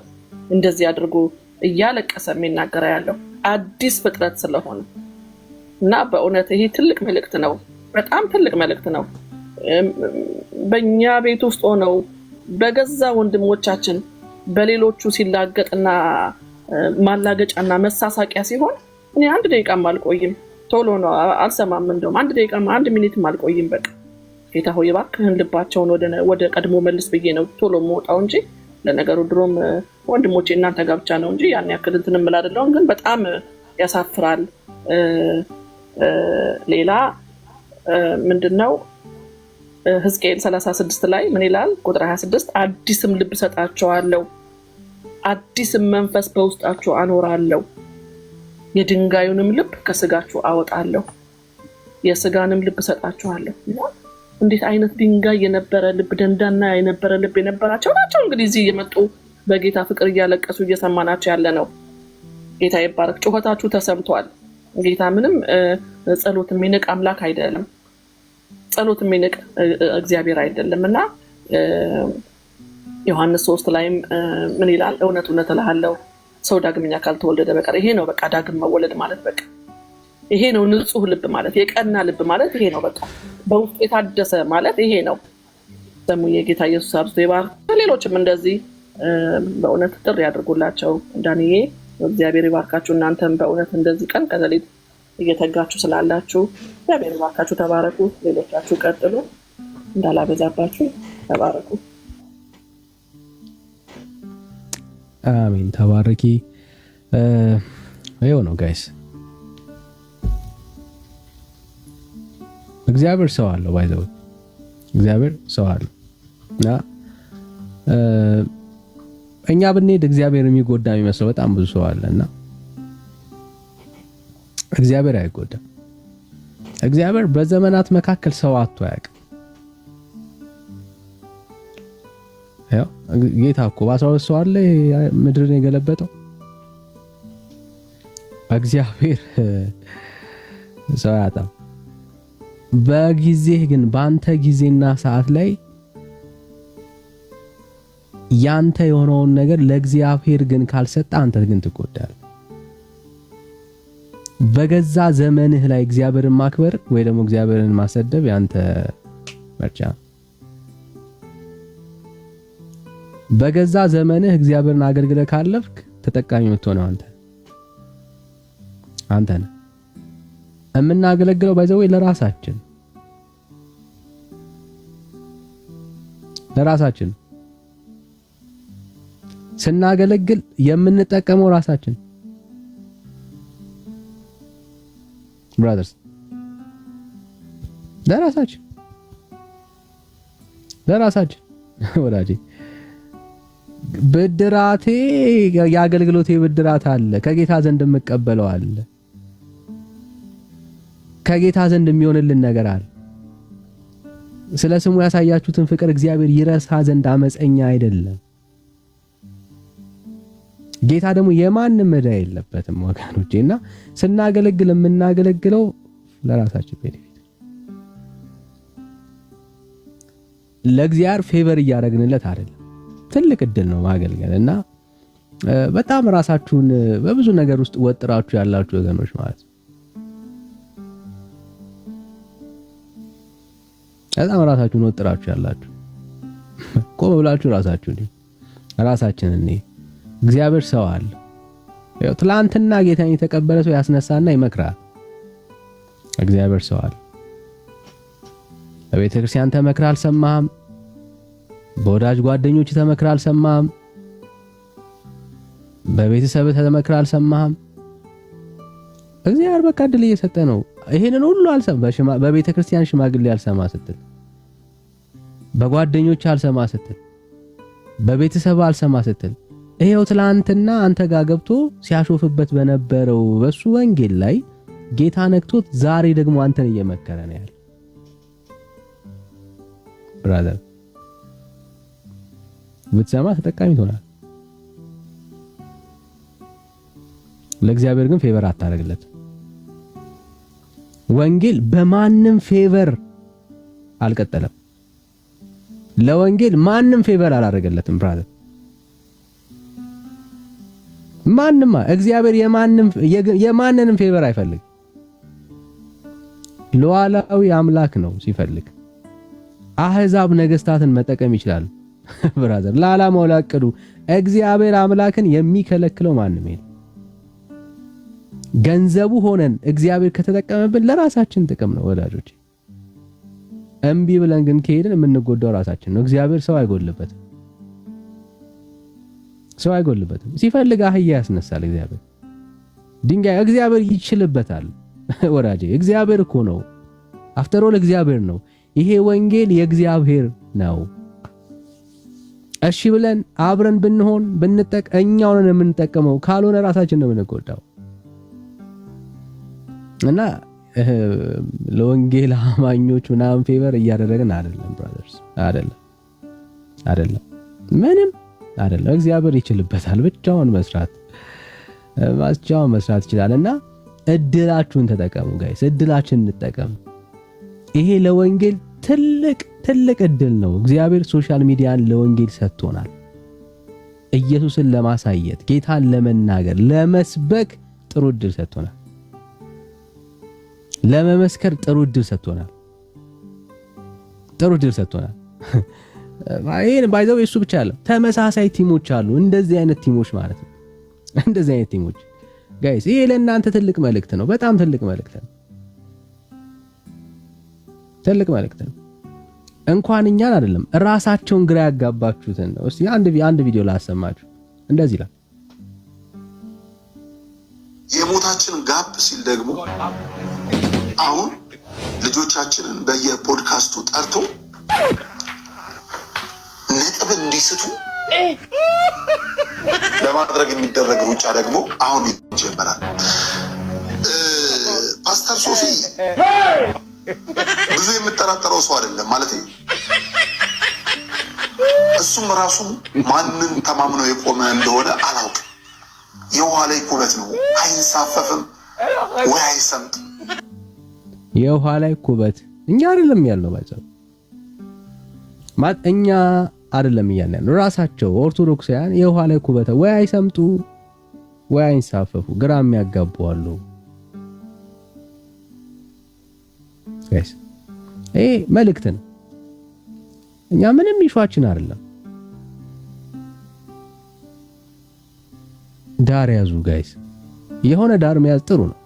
Speaker 8: እንደዚህ አድርጎ እያለቀሰ የሚናገር ያለው አዲስ ፍጥረት ስለሆነ እና በእውነት ይሄ ትልቅ መልእክት ነው፣ በጣም ትልቅ መልእክት ነው። በእኛ ቤት ውስጥ ሆነው በገዛ ወንድሞቻችን በሌሎቹ ሲላገጥና ማላገጫና መሳሳቂያ ሲሆን እኔ አንድ ደቂቃም አልቆይም፣ ቶሎ ነው አልሰማም። እንደውም አንድ ደቂቃም አንድ ሚኒትም አልቆይም። በቃ ጌታ ሆይ እባክህን ልባቸውን ወደ ቀድሞ መልስ ብዬ ነው ቶሎ የምወጣው እንጂ ለነገሩ ድሮም ወንድሞቼ እናንተ ጋር ብቻ ነው እንጂ ያን ያክል እንትን እምል አይደለሁም። ግን በጣም ያሳፍራል። ሌላ ምንድነው ሕዝቅኤል 36 ላይ ምን ይላል? ቁጥር 26 አዲስም ልብ ሰጣቸዋለሁ፣ አዲስም መንፈስ በውስጣችሁ አኖራለሁ፣ የድንጋዩንም ልብ ከስጋችሁ አወጣለሁ፣ የስጋንም ልብ ሰጣችኋለሁ። እንዴት አይነት ድንጋይ የነበረ ልብ፣ ደንዳና የነበረ ልብ የነበራቸው ናቸው። እንግዲህ እዚህ የመጡ በጌታ ፍቅር እያለቀሱ እየሰማናቸው ያለ ነው። ጌታ ይባረክ። ጩኸታችሁ ተሰምቷል። ጌታ ምንም ጸሎት የሚንቅ አምላክ አይደለም። ጸሎት የሚንቅ እግዚአብሔር አይደለም። እና ዮሐንስ 3 ላይም ምን ይላል? እውነት እውነት እልሃለሁ ሰው ዳግመኛ ካልተወለደ በቀር። ይሄ ነው በቃ ዳግም መወለድ ማለት። በቃ ይሄ ነው ንጹህ ልብ ማለት፣ የቀና ልብ ማለት ይሄ ነው። በቃ በውስጥ የታደሰ ማለት ይሄ ነው። ደግሞ የጌታ ኢየሱስ አብዝቶ ይባርክ። ሌሎችም እንደዚህ በእውነት ጥሪ ያድርጉላቸው። ዳንዬ እግዚአብሔር ይባርካችሁ። እናንተም በእውነት እንደዚህ ቀን ከሌሊት እየተጋችሁ ስላላችሁ እግዚአብሔር ይባርካችሁ። ተባረኩ። ሌሎቻችሁ ቀጥሉ፣ እንዳላበዛባችሁ ተባረኩ።
Speaker 3: አሜን። ተባረኪ። ይኸው ነው ጋይስ፣ እግዚአብሔር ሰው አለው። ባይዘው እግዚአብሔር ሰው አለው እና እኛ ብንሄድ እግዚአብሔር የሚጎዳ የሚመስለው በጣም ብዙ ሰው አለና እግዚአብሔር አይጎዳም። እግዚአብሔር በዘመናት መካከል ሰው አጥቶ አያውቅም። ያው ጌታ እኮ በ12 ሰው አለ ምድርን የገለበጠው። እግዚአብሔር ሰው ያጣም። በጊዜ ግን በአንተ ጊዜና ሰዓት ላይ ያንተ የሆነውን ነገር ለእግዚአብሔር ግን ካልሰጠ አንተ ግን ትጎዳለህ። በገዛ ዘመንህ ላይ እግዚአብሔርን ማክበር ወይ ደግሞ እግዚአብሔርን ማሰደብ ያንተ ምርጫ። በገዛ ዘመንህ እግዚአብሔርን አገልግለህ ካለፍክ ተጠቃሚ የምትሆነው አንተ ነህ። የምናገለግለው ባይዘው ለራሳችን ስናገለግል የምንጠቀመው ራሳችን ብራዘርስ፣ ለራሳችን ወዳጄ። ብድራቴ የአገልግሎቴ ብድራት አለ፣ ከጌታ ዘንድ የምቀበለው አለ፣ ከጌታ ዘንድ የሚሆንልን ነገር አለ። ስለ ስሙ ያሳያችሁትን ፍቅር እግዚአብሔር ይረሳ ዘንድ አመፀኛ አይደለም። ጌታ ደግሞ የማንም ዕዳ የለበትም ወገኖቼና ስናገለግል የምናገለግለው ለራሳችን ቤኔፊት ለእግዚአብሔር ፌቨር እያደረግንለት አይደለም። ትልቅ እድል ነው ማገልገል እና በጣም ራሳችሁን በብዙ ነገር ውስጥ ወጥራችሁ ያላችሁ ወገኖች ማለት ነው። በጣም ራሳችሁን ወጥራችሁ ያላችሁ ቆም ብላችሁ ራሳችንን እግዚአብሔር ሰው አለ። ያው ትላንትና ጌታን የተቀበለ ሰው ያስነሳና ይመክራል። እግዚአብሔር ሰው አለ። በቤተ ክርስቲያን ተመክረህ አልሰማህም? በወዳጅ ጓደኞች ተመክረህ አልሰማህም? በቤተሰብ ተመክረህ አልሰማህም? እግዚአብሔር በቃ ዕድል እየሰጠ ነው። ይሄንን ሁሉ አልሰማ በቤተ ክርስቲያን ሽማግሌ አልሰማ ስትል፣ በጓደኞች አልሰማ ስትል፣ በቤተሰብ አልሰማ ስትል ይሄው ትላንትና አንተ ጋር ገብቶ ሲያሾፍበት በነበረው በሱ ወንጌል ላይ ጌታ ነክቶት ዛሬ ደግሞ አንተን እየመከረ ነው ያለው። ብራዘር ብትሰማ ተጠቃሚ ትሆናለህ። ለእግዚአብሔር ግን ፌቨር አታደርግለት። ወንጌል በማንም ፌቨር አልቀጠለም። ለወንጌል ማንም ፌቨር አላደረገለትም ብራዘር። ማንንም እግዚአብሔር የማንንም ፌቨር አይፈልግም። ሉዓላዊ አምላክ ነው። ሲፈልግ አህዛብ ነገስታትን መጠቀም ይችላል። ብራዘር ለዓላማው ላቀዱ እግዚአብሔር አምላክን የሚከለክለው ማንም የለም። ገንዘቡ ሆነን እግዚአብሔር ከተጠቀመብን ለራሳችን ጥቅም ነው ወዳጆች። እምቢ ብለን ግን ከሄድን የምንጎዳው ራሳችን ነው። እግዚአብሔር ሰው አይጎልበትም። ሰው አይጎልበትም። ሲፈልግ አህያ ያስነሳል እግዚአብሔር። ድንጋይ እግዚአብሔር ይችልበታል ወዳጄ። እግዚአብሔር እኮ ነው። አፍተር ኦል እግዚአብሔር ነው። ይሄ ወንጌል የእግዚአብሔር ነው። እሺ ብለን አብረን ብንሆን እኛው ነን የምንጠቀመው፣ ካልሆነ ራሳችን ነው የምንጎዳው። እና ለወንጌል አማኞች ምናምን ፌቨር እያደረግን አይደለም ብራዘርስ፣ አይደለም ምንም አይደለም። እግዚአብሔር ይችልበታል። ብቻውን መስራት ይችላልና እድላችሁን ተጠቀሙ ጋይስ፣ እድላችንን እንጠቀም። ይሄ ለወንጌል ትልቅ እድል ነው። እግዚአብሔር ሶሻል ሚዲያን ለወንጌል ሰጥቶናል። ኢየሱስን ለማሳየት፣ ጌታን ለመናገር፣ ለመስበክ ጥሩ እድል ሰጥቶናል። ለመመስከር ጥሩ እድል ሰጥቶናል። ይሄን ባይዘው እሱ ብቻ አይደለም፣ ተመሳሳይ ቲሞች አሉ። እንደዚህ አይነት ቲሞች ማለት ነው። እንደዚህ አይነት ቲሞች ጋይስ፣ ይሄ ለእናንተ ትልቅ መልእክት ነው። በጣም ትልቅ መልእክት ነው። እንኳን እኛን አይደለም ራሳቸውን ግራ ያጋባችሁትን ነው። እስቲ አንድ ቪዲዮ ላሰማችሁ። እንደዚህ ይላል።
Speaker 9: የሞታችን ጋብ ሲል ደግሞ አሁን ልጆቻችንን በየፖድካስቱ ጠርቶ ነጥብ እንዲስቱ ለማድረግ የሚደረግ ሩጫ ደግሞ አሁን ይጀምራል። ፓስተር ሶፊ ብዙ የምጠራጠረው ሰው አይደለም ማለት ነው። እሱም ራሱ ማንን ተማምኖ የቆመ እንደሆነ አላውቅም። የውሃ ላይ ኩበት ነው። አይንሳፈፍም ወይ አይሰምጥም።
Speaker 3: የውሃ ላይ ኩበት እኛ አይደለም ያልነው ባይዘው እኛ አይደለም ያልነው ራሳቸው ኦርቶዶክሳውያን የውሃ ላይ ኩበት ወይ አይሰምጡ ወይ አይንሳፈፉ ግራ የሚያጋቡ አሉ። ጋይስ ይሄ መልእክት ነው። እኛ ምንም ይሿችን አይደለም። ዳር ያዙ ጋይስ። የሆነ ዳር መያዝ ጥሩ ነው።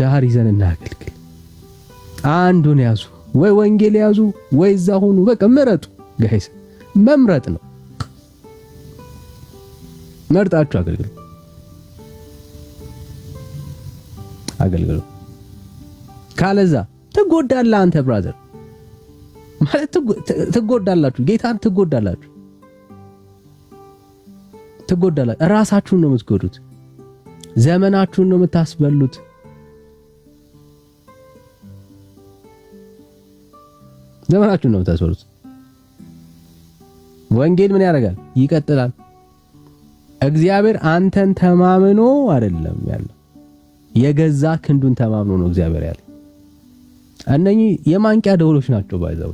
Speaker 3: ዳር ይዘን እናገልግል። አንዱን ያዙ፣ ወይ ወንጌል ያዙ፣ ወይ እዛ ሁኑ። በቃ ምረጡ ጋይስ። መምረጥ ነው። መርጣችሁ አገልግሉ። ካለዛ ትጎዳለህ አንተ ብራዘር። ማለት ትጎዳላችሁ፣ ጌታን ትጎዳላችሁ። ራሳችሁን ነው የምትጎዱት። ዘመናችሁን ነው የምታስበሉት። ዘመናችሁን ነው የምታስበሉት። ወንጌል ምን ያደርጋል? ይቀጥላል። እግዚአብሔር አንተን ተማምኖ አይደለም ያለው፣ የገዛ ክንዱን ተማምኖ ነው እግዚአብሔር ያለው። እነኚህ የማንቂያ ደወሎች ናቸው ባይዘው።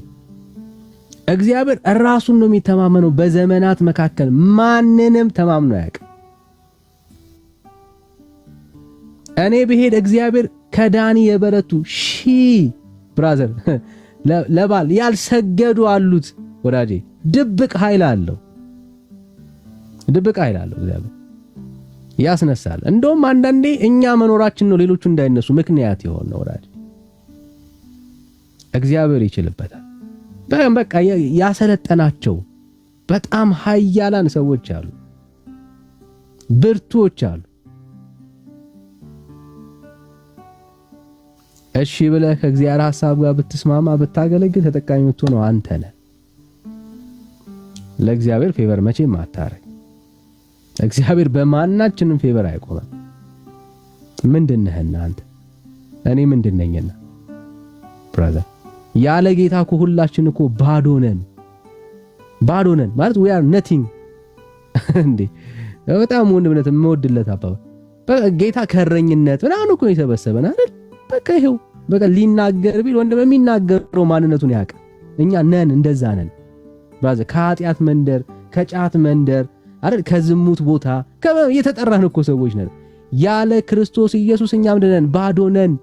Speaker 3: እግዚአብሔር ራሱን ነው የሚተማመነው። በዘመናት መካከል ማንንም ተማምኖ አያውቅም። እኔ ብሄድ እግዚአብሔር ከዳኒ የበረቱ ብራዘር ለባል ያልሰገዱ አሉት ወዳጄ። ድብቅ ኃይል አለው እግዚአብሔር ያስነሳል። እንደውም አንዳንዴ እኛ መኖራችን ነው ሌሎቹ እንዳይነሱ ምክንያት የሆነ ወዳጄ። እግዚአብሔር ይችልበታል። በቃ ያሰለጠናቸው በጣም ኃያላን ሰዎች አሉ፣ ብርቱዎች አሉ። እሺ ብለህ ከእግዚአብሔር ሐሳብ ጋር ብትስማማ ብታገለግል ተጠቃሚ የምትሆነው አንተ ነህ። ለእግዚአብሔር ፌቨር መቼም አታረግ። እግዚአብሔር በማናችንም ፌቨር አይቆምም። ምንድነህና አንተ? እኔ ምንድነኝና ብራዘር? ያለ ጌታ እኮ ሁላችን እኮ ባዶ ነን ማለት we are nothing እንዴ። በጣም ወንድምነት የምወድለት አባባ ጌታ ከረኝነት ምናምን እኮ የሰበሰበን አይደል? በቃ ይሄው በቃ ሊናገር ቢል ወንድም የሚናገረው ማንነቱን ያውቃል። እኛ ነን እንደዛ ነን ብራዘር። ከኃጢአት መንደር፣ ከጫት መንደር አይደል? ከዝሙት ቦታ የተጠራን እኮ ሰዎች ነን። ያለ ክርስቶስ ኢየሱስ እኛ ምንድን ነን? ባዶ ነን።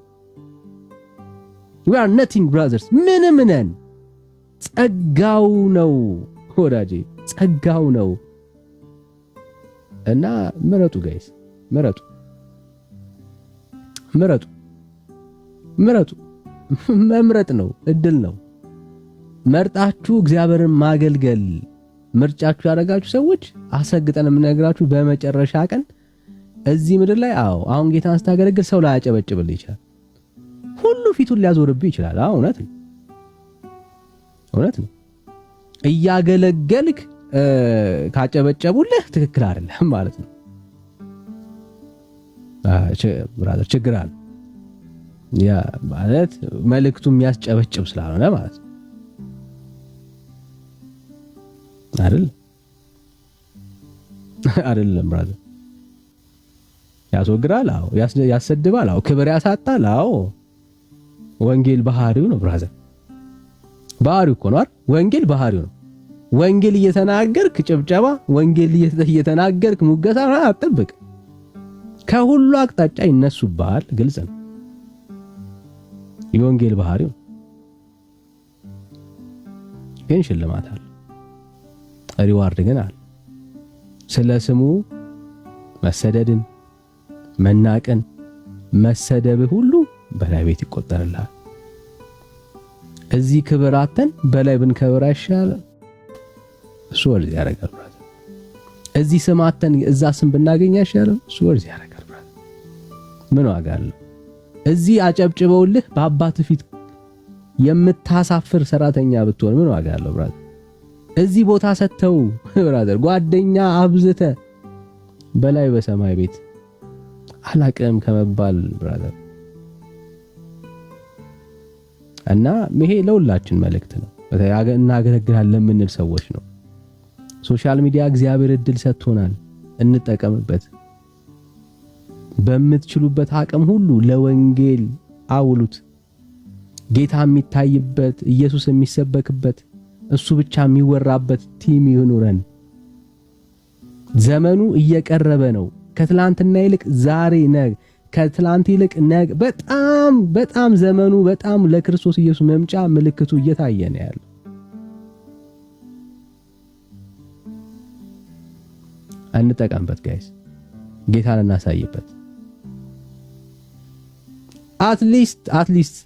Speaker 3: we are nothing brothers፣ ምንም ነን። ጸጋው ነው ወዳጄ፣ ጸጋው ነው። እና ምረጡ ጋይስ፣ ምረጡ ምረጡ ምረጡ። መምረጥ ነው፣ እድል ነው። መርጣችሁ እግዚአብሔርን ማገልገል ምርጫችሁ ያደረጋችሁ ሰዎች አሰግጠን የምነግራችሁ በመጨረሻ ቀን እዚህ ምድር ላይ አሁን ጌታን ስታገለግል ሰው ላይ ያጨበጭብልህ ይችላል። ሁሉ ፊቱን ሊያዞርብህ ይችላል። እውነት ነው፣ እውነት ነው። እያገለገልክ ካጨበጨቡልህ ትክክል አይደለም ማለት ነው። ብራዘር ችግር አለ። ያ ማለት መልእክቱ የሚያስጨበጭብ ስላልሆነ ማለት ነው አይደለም ብራዘር። ያስወግራል፣ ያሰድባል፣ ክብር ያሳጣል። ወንጌል ባህሪው ነው ብራዘር፣ ባህሪው እኮ ነው አይደል? ወንጌል ባህሪው ነው። ወንጌል እየተናገርክ ጭብጨባ፣ ወንጌል እየተናገርክ ሙገሳ አትጠብቅ። ከሁሉ አቅጣጫ ይነሱብሃል። ግልጽ ነው። የወንጌል ባህሪው ግን ሽልማት አለ፣ ሪዋርድ ግን አለ። ስለ ስሙ መሰደድን፣ መናቅን፣ መሰደብ ሁሉ በላይ ቤት ይቆጠርልሃል። እዚህ ክብር አተን በላይ ብንከብር አይሻልም? እሱ ወርዝ ያደርጋል ብራዘር። እዚህ ስም አተን እዛ ስም ብናገኝ አይሻልም? እሱ ወርዝ ያደርጋል ብራዘር። ምን ዋጋ አለው? እዚህ አጨብጭበውልህ በአባት ፊት የምታሳፍር ሰራተኛ ብትሆን ምን ዋጋ አለው ብራዘር? እዚህ ቦታ ሰተው ብራዘር ጓደኛ አብዝተ በላይ በሰማይ ቤት አላቀም ከመባል ብራዘር። እና ይሄ ለሁላችን መልእክት ነው። እናገለግላለን የምንል ሰዎች ነው። ሶሻል ሚዲያ እግዚአብሔር እድል ሰጥቶናል፣ እንጠቀምበት። በምትችሉበት አቅም ሁሉ ለወንጌል አውሉት። ጌታ የሚታይበት፣ ኢየሱስ የሚሰበክበት፣ እሱ ብቻ የሚወራበት ቲም ይኑረን። ዘመኑ እየቀረበ ነው። ከትላንትና ይልቅ ዛሬ ከትላንት ይልቅ በጣም ዘመኑ በጣም ለክርስቶስ ኢየሱስ መምጫ ምልክቱ እየታየ ነው ያለው። እንጠቀምበት ጋይስ፣ ጌታን እናሳይበት። አትሊስት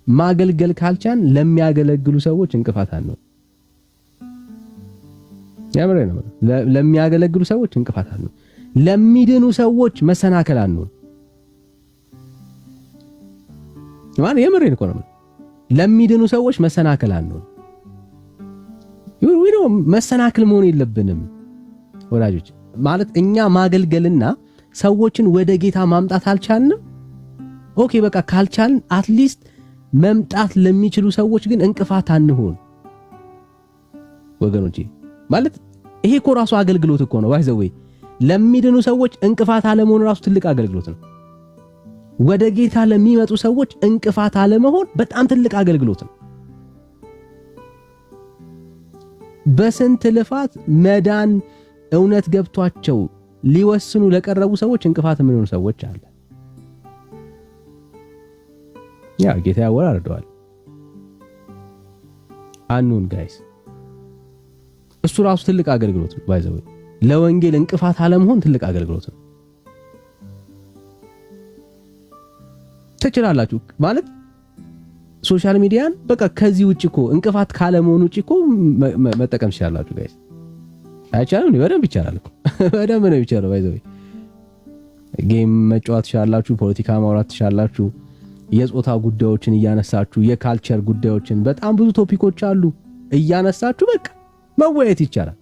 Speaker 3: ማገልገል ካልቻን ለሚያገለግሉ ሰዎች እንቅፋት አንሆን። ያምሬ ነው። ለሚያገለግሉ ሰዎች እንቅፋት አንሆን። ለሚድኑ ሰዎች መሰናከል አንሆን። ማን የምሬን እኮ ነው። ለሚድኑ ሰዎች መሰናከል አንሆን። ይሁን መሰናከል መሆን የለብንም ወዳጆች። ማለት እኛ ማገልገልና ሰዎችን ወደ ጌታ ማምጣት አልቻልንም። ኦኬ በቃ ካልቻልን አትሊስት መምጣት ለሚችሉ ሰዎች ግን እንቅፋት አንሆን ወገኖቼ። ማለት ይሄ እኮ ራሱ አገልግሎት እኮ ነው። ባይዘው ለሚድኑ ሰዎች እንቅፋት አለመሆን ራሱ ትልቅ አገልግሎት ነው። ወደ ጌታ ለሚመጡ ሰዎች እንቅፋት አለመሆን በጣም ትልቅ አገልግሎት ነው። በስንት ልፋት መዳን እውነት ገብቷቸው ሊወስኑ ለቀረቡ ሰዎች እንቅፋት የሚሆኑ ሰዎች አለ። ያ ጌታ ያወራርደዋል። አኑን ጋይስ፣ እሱ ራሱ ትልቅ አገልግሎት ነው። ባይዘው ለወንጌል እንቅፋት አለመሆን ትልቅ አገልግሎት ነው። ትችላላችሁ ማለት ሶሻል ሚዲያን በቃ ከዚህ ውጪ እኮ እንቅፋት ካለመሆን ውጪ እኮ መጠቀም ትችላላችሁ ጋይስ። አይቻልም? በደንብ ይቻላል እኮ በደንብ ነው ይቻላል። ባይዘው ጌም መጫወት ትችላላችሁ፣ ፖለቲካ ማውራት ትችላላችሁ፣ የጾታ ጉዳዮችን እያነሳችሁ፣ የካልቸር ጉዳዮችን፣ በጣም ብዙ ቶፒኮች አሉ እያነሳችሁ በቃ መወያየት ይቻላል።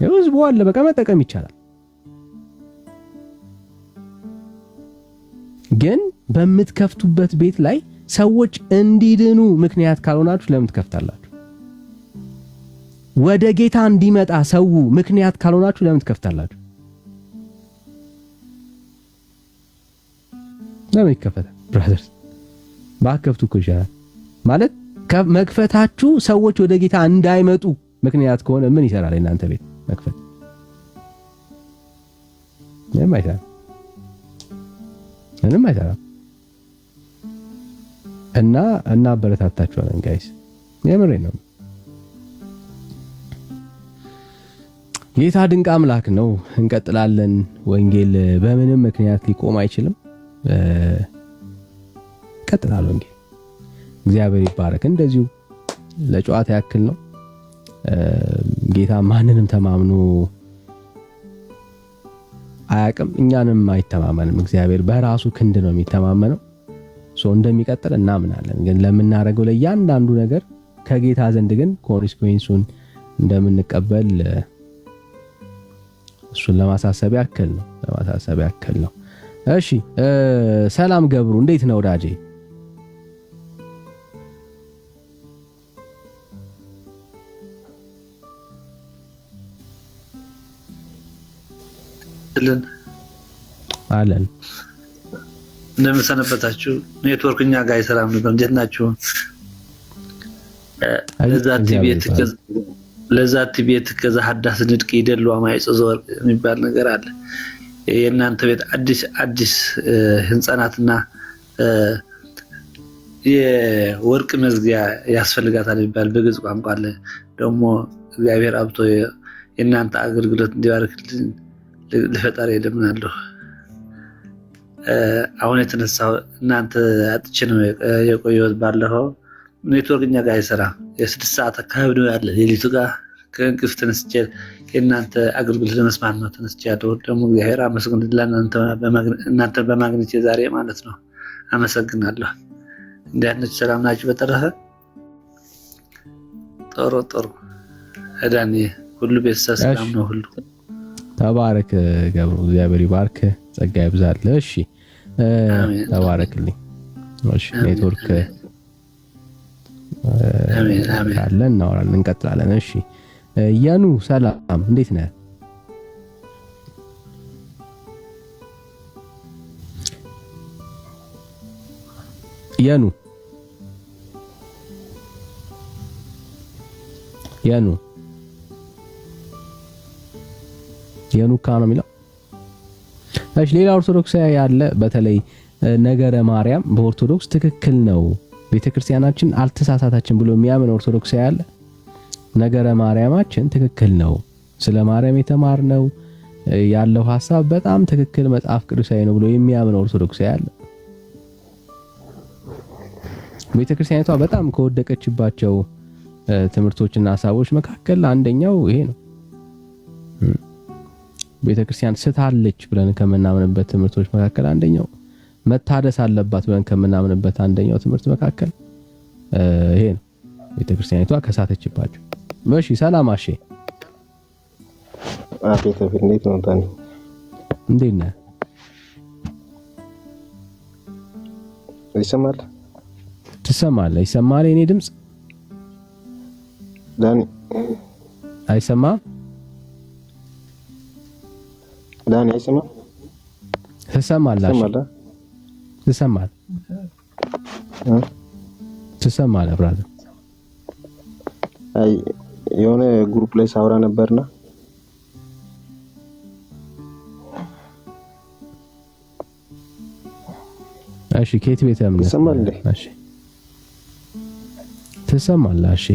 Speaker 3: ህዝቡ አለ በቃ መጠቀም ይቻላል። ግን በምትከፍቱበት ቤት ላይ ሰዎች እንዲድኑ ምክንያት ካልሆናችሁ ለምን ትከፍታላችሁ? ወደ ጌታ እንዲመጣ ሰው ምክንያት ካልሆናችሁ ለምን ትከፍታላችሁ? ለምን ይከፈታል? ብራዘርስ ባከፍቱ እኮ ይሻላል። ማለት መክፈታችሁ ሰዎች ወደ ጌታ እንዳይመጡ ምክንያት ከሆነ ምን ይሰራል እናንተ ቤት መክፈት? ምንም አይሰራም። እና እናበረታታችኋለን ጋይስ፣ የምሬ ነው። ጌታ ድንቅ አምላክ ነው። እንቀጥላለን። ወንጌል በምንም ምክንያት ሊቆም አይችልም። ይቀጥላል ወንጌል። እግዚአብሔር ይባረክ። እንደዚሁ ለጨዋታ ያክል ነው። ጌታ ማንንም ተማምኖ አያውቅም፣ እኛንም አይተማመንም። እግዚአብሔር በራሱ ክንድ ነው የሚተማመነው። እንደሚቀጥል እናምናለን። ግን ለምናደርገው ለእያንዳንዱ ነገር ከጌታ ዘንድ ግን ኮንሲኩዌንሱን እንደምንቀበል እሱን ለማሳሰብ ያክል ነው። እሺ ሰላም ገብሩ፣ እንዴት ነው ወዳጄ? አለን
Speaker 10: እንደምን ሰነበታችሁ? ኔትወርክ እኛ ጋር ሰላም ነበር። እንዴት ናችሁ? ለዛት ቤት ከዛ ሐዳስ ንድቅ ይደሉ አማይ ጽዞር የሚባል ነገር አለ። የእናንተ ቤት አዲስ ህንጻናትና የወርቅ መዝጊያ ያስፈልጋታል የሚባል በግዕዝ ቋንቋ አለ። ደግሞ እግዚአብሔር አብቶ የእናንተ አገልግሎት እንዲባርክልን ለፈጣሪ ለምናለሁ። አሁን የተነሳው እናንተ አጥቼ ነው የቆየሁት። ባለፈው ኔትወርክ እኛ ጋር አይሰራም። የ6 ሰዓት አካባቢ ነው ያለ ሌሊቱ ጋር ከእንቅልፍ ተነስቼ የእናንተ አገልግሎት ለመስማት ነው ተነስቼ ያለው። ደግሞ እግዚአብሔር አመስግኑልኝ እናንተ በማግኘት ዛሬ ማለት ነው። አመሰግናለሁ። እንዴት ሰላም ናችሁ? በተረፈ ጥሩ እዳኒ ሁሉ ቤተሰብ ሰላም ነው ሁሉ።
Speaker 3: ተባረክ ገብሩ፣ እግዚአብሔር ይባርክ፣ ጸጋ ይብዛል። እሺ ተባረክልኝ። እሺ ኔትወርክ አለን፣ እናወራለን፣ እንቀጥላለን። እሺ ያኑ ሰላም፣ እንዴት ነህ? ያኑ የኑካ ነው የሚለው። እሺ ሌላ ኦርቶዶክሳዊ ያለ በተለይ ነገረ ማርያም በኦርቶዶክስ ትክክል ነው፣ ቤተክርስቲያናችን አልተሳሳታችን ብሎ የሚያምን ኦርቶዶክሳዊ ያለ ነገረ ማርያማችን ትክክል ነው፣ ስለ ማርያም የተማርነው ያለው ሐሳብ በጣም ትክክል መጽሐፍ ቅዱሳዊ ነው ብሎ የሚያምን ኦርቶዶክሳዊ ያለ። ቤተክርስቲያኒቷ በጣም ከወደቀችባቸው ትምህርቶችና ሐሳቦች መካከል አንደኛው ይሄ ነው። ቤተክርስቲያን ስታለች ብለን ከምናምንበት ትምህርቶች መካከል አንደኛው፣ መታደስ አለባት ብለን ከምናምንበት አንደኛው ትምህርት መካከል ይሄ ነው። ቤተክርስቲያኒቷ ከሳተችባቸው። እሺ ሰላም አሼ፣
Speaker 11: አቤት እንዴት ነው ታኒ?
Speaker 3: እንዴት ነህ?
Speaker 11: ይሰማል?
Speaker 3: ይሰማል የኔ ድምጽ
Speaker 11: ዳኒ?
Speaker 3: አይሰማም?
Speaker 11: ዳኒ አይሰማም?
Speaker 3: ትሰማለህ ብራዘር?
Speaker 11: አይ የሆነ ግሩፕ ላይ ሳውራ ነበርና
Speaker 3: እሺ ከየት ቤተ እምነት
Speaker 11: ትሰማለህ?
Speaker 3: እሺ ትሰማለህ? እሺ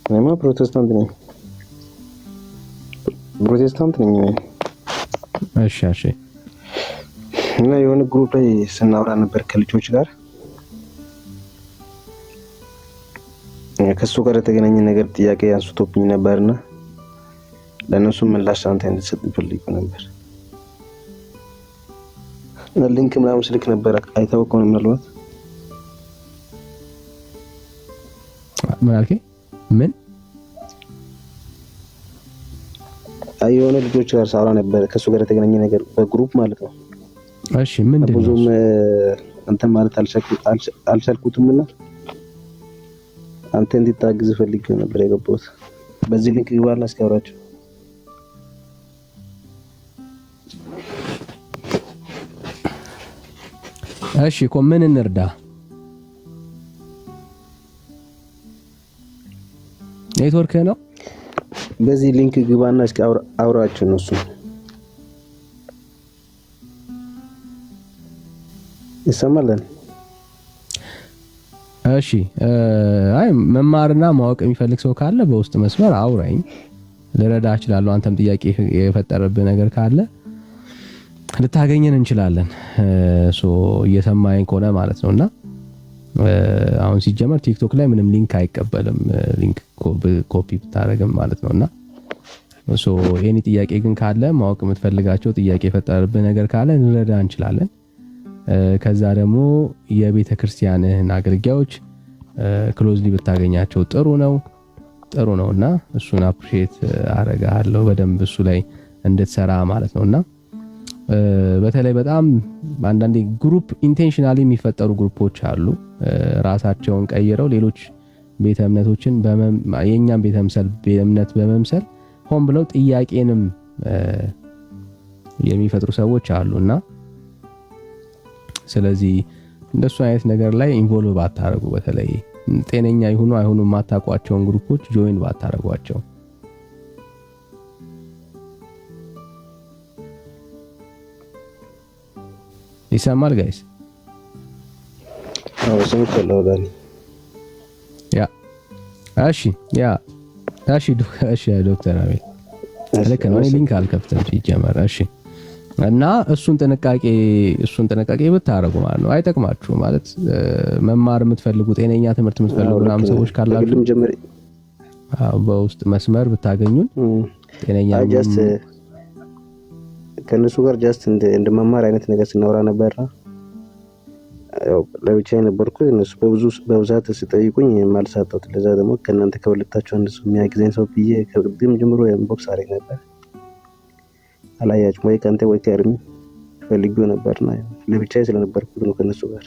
Speaker 11: እኔማ ፕሮቴስታንት ነኝ።
Speaker 3: እሺ
Speaker 11: እና የሆነ ግሩፕ ላይ ስናወራ ነበር ከልጆች ጋር ከሱ ጋር የተገናኘ ነገር ጥያቄ አንስቶብኝ ነበርና ለነሱ ምላሽ አንተ እንድትሰጥ ፈልጌ ነበር። እና ሊንክ ምናምን ስልክ ነበር አይተው ከሆነ ምናልባት
Speaker 3: ምን አልከኝ? ምን
Speaker 11: የሆነ ልጆች ጋር ሳውራ ነበር ከሱ ጋር የተገናኘ ነገር በግሩፕ ማለት ነው።
Speaker 3: እሺ ምንድነው?
Speaker 11: ብዙም አንተ ማለት አልቻልኩትምና አንተ እንድታግዝ ፈልጌ ነበር የገባሁት። በዚህ ሊንክ ግባና አስከብራቸው።
Speaker 3: እሺ እኮ ምን እንርዳ? ኔትወርክ ነው።
Speaker 11: በዚህ ሊንክ ግባና እስኪ አውራቸው እነሱ ይሰማል።
Speaker 3: እሺ አይ መማርና ማወቅ የሚፈልግ ሰው ካለ በውስጥ መስመር አውራኝ ልረዳ እችላለሁ። አንተም ጥያቄ የፈጠረብህ ነገር ካለ ልታገኘን እንችላለን። እየሰማኸኝ ከሆነ ማለት ነውና አሁን ሲጀመር ቲክቶክ ላይ ምንም ሊንክ አይቀበልም፣ ሊንክ ኮፒ ብታረግም ማለት ነውና ኤኒ ጥያቄ ግን ካለ ማወቅ የምትፈልጋቸው ጥያቄ የፈጠረብህ ነገር ካለ ልረዳ እንችላለን። ከዛ ደግሞ የቤተ ክርስቲያንህን አገልጋዮች ክሎዝሊ ብታገኛቸው ጥሩ ነውና እሱን አፕሪሺየት አረጋለሁ በደንብ እሱ ላይ እንድትሰራ ማለት ነውና በተለይ በጣም አንዳንዴ ግሩፕ ኢንቴንሽናሊ የሚፈጠሩ ግሩፖች አሉ። ራሳቸውን ቀይረው ሌሎች ቤተ እምነቶችን የኛን ቤተ እምነት በመምሰል ሆን ብለው ጥያቄንም የሚፈጥሩ ሰዎች አሉና ስለዚህ እንደሱ አይነት ነገር ላይ ኢንቮልቭ ባታረጉ፣ በተለይ ጤነኛ ይሁኑ አይሁኑ የማታውቋቸውን ግሩፖች ጆይን ባታረጓቸው። ይሰማል ጋይስ?
Speaker 11: አዎ ሰምቻለሁ ዳኒ። እሺ ዶክተር አቤል ልክ ነው። ሊንክ አልከፍትም ሲጀመር። እሺ እና እሱን ጥንቃቄ ብታረጉ ማለት ነው። አይጠቅማችሁ ማለት መማር የምትፈልጉ ጤነኛ ትምህርት የምትፈልጉ ምናምን ሰዎች ካላችሁ በውስጥ መስመር ብታገኙን ጤነኛ ከነሱ ጋር ጀስት እንደ መማር አይነት ነገር ስናወራ ነበር። ያው ለብቻዬ ነበርኩ። እነሱ በብዛት ሲጠይቁኝ ማልሳጣት፣ ለዛ ደግሞ ከእናንተ ከሁለታችሁ አንዱ የሚያግዘኝ ሰው ብዬ ከቅድም ጀምሮ ኢንቦክስ አደረግ ነበር። አላያችሁም ወይ? ከአንተ ወይ ከእርሚ ፈልጌው ነበርና ለብቻዬ ስለነበርኩ ነው ከነሱ ጋር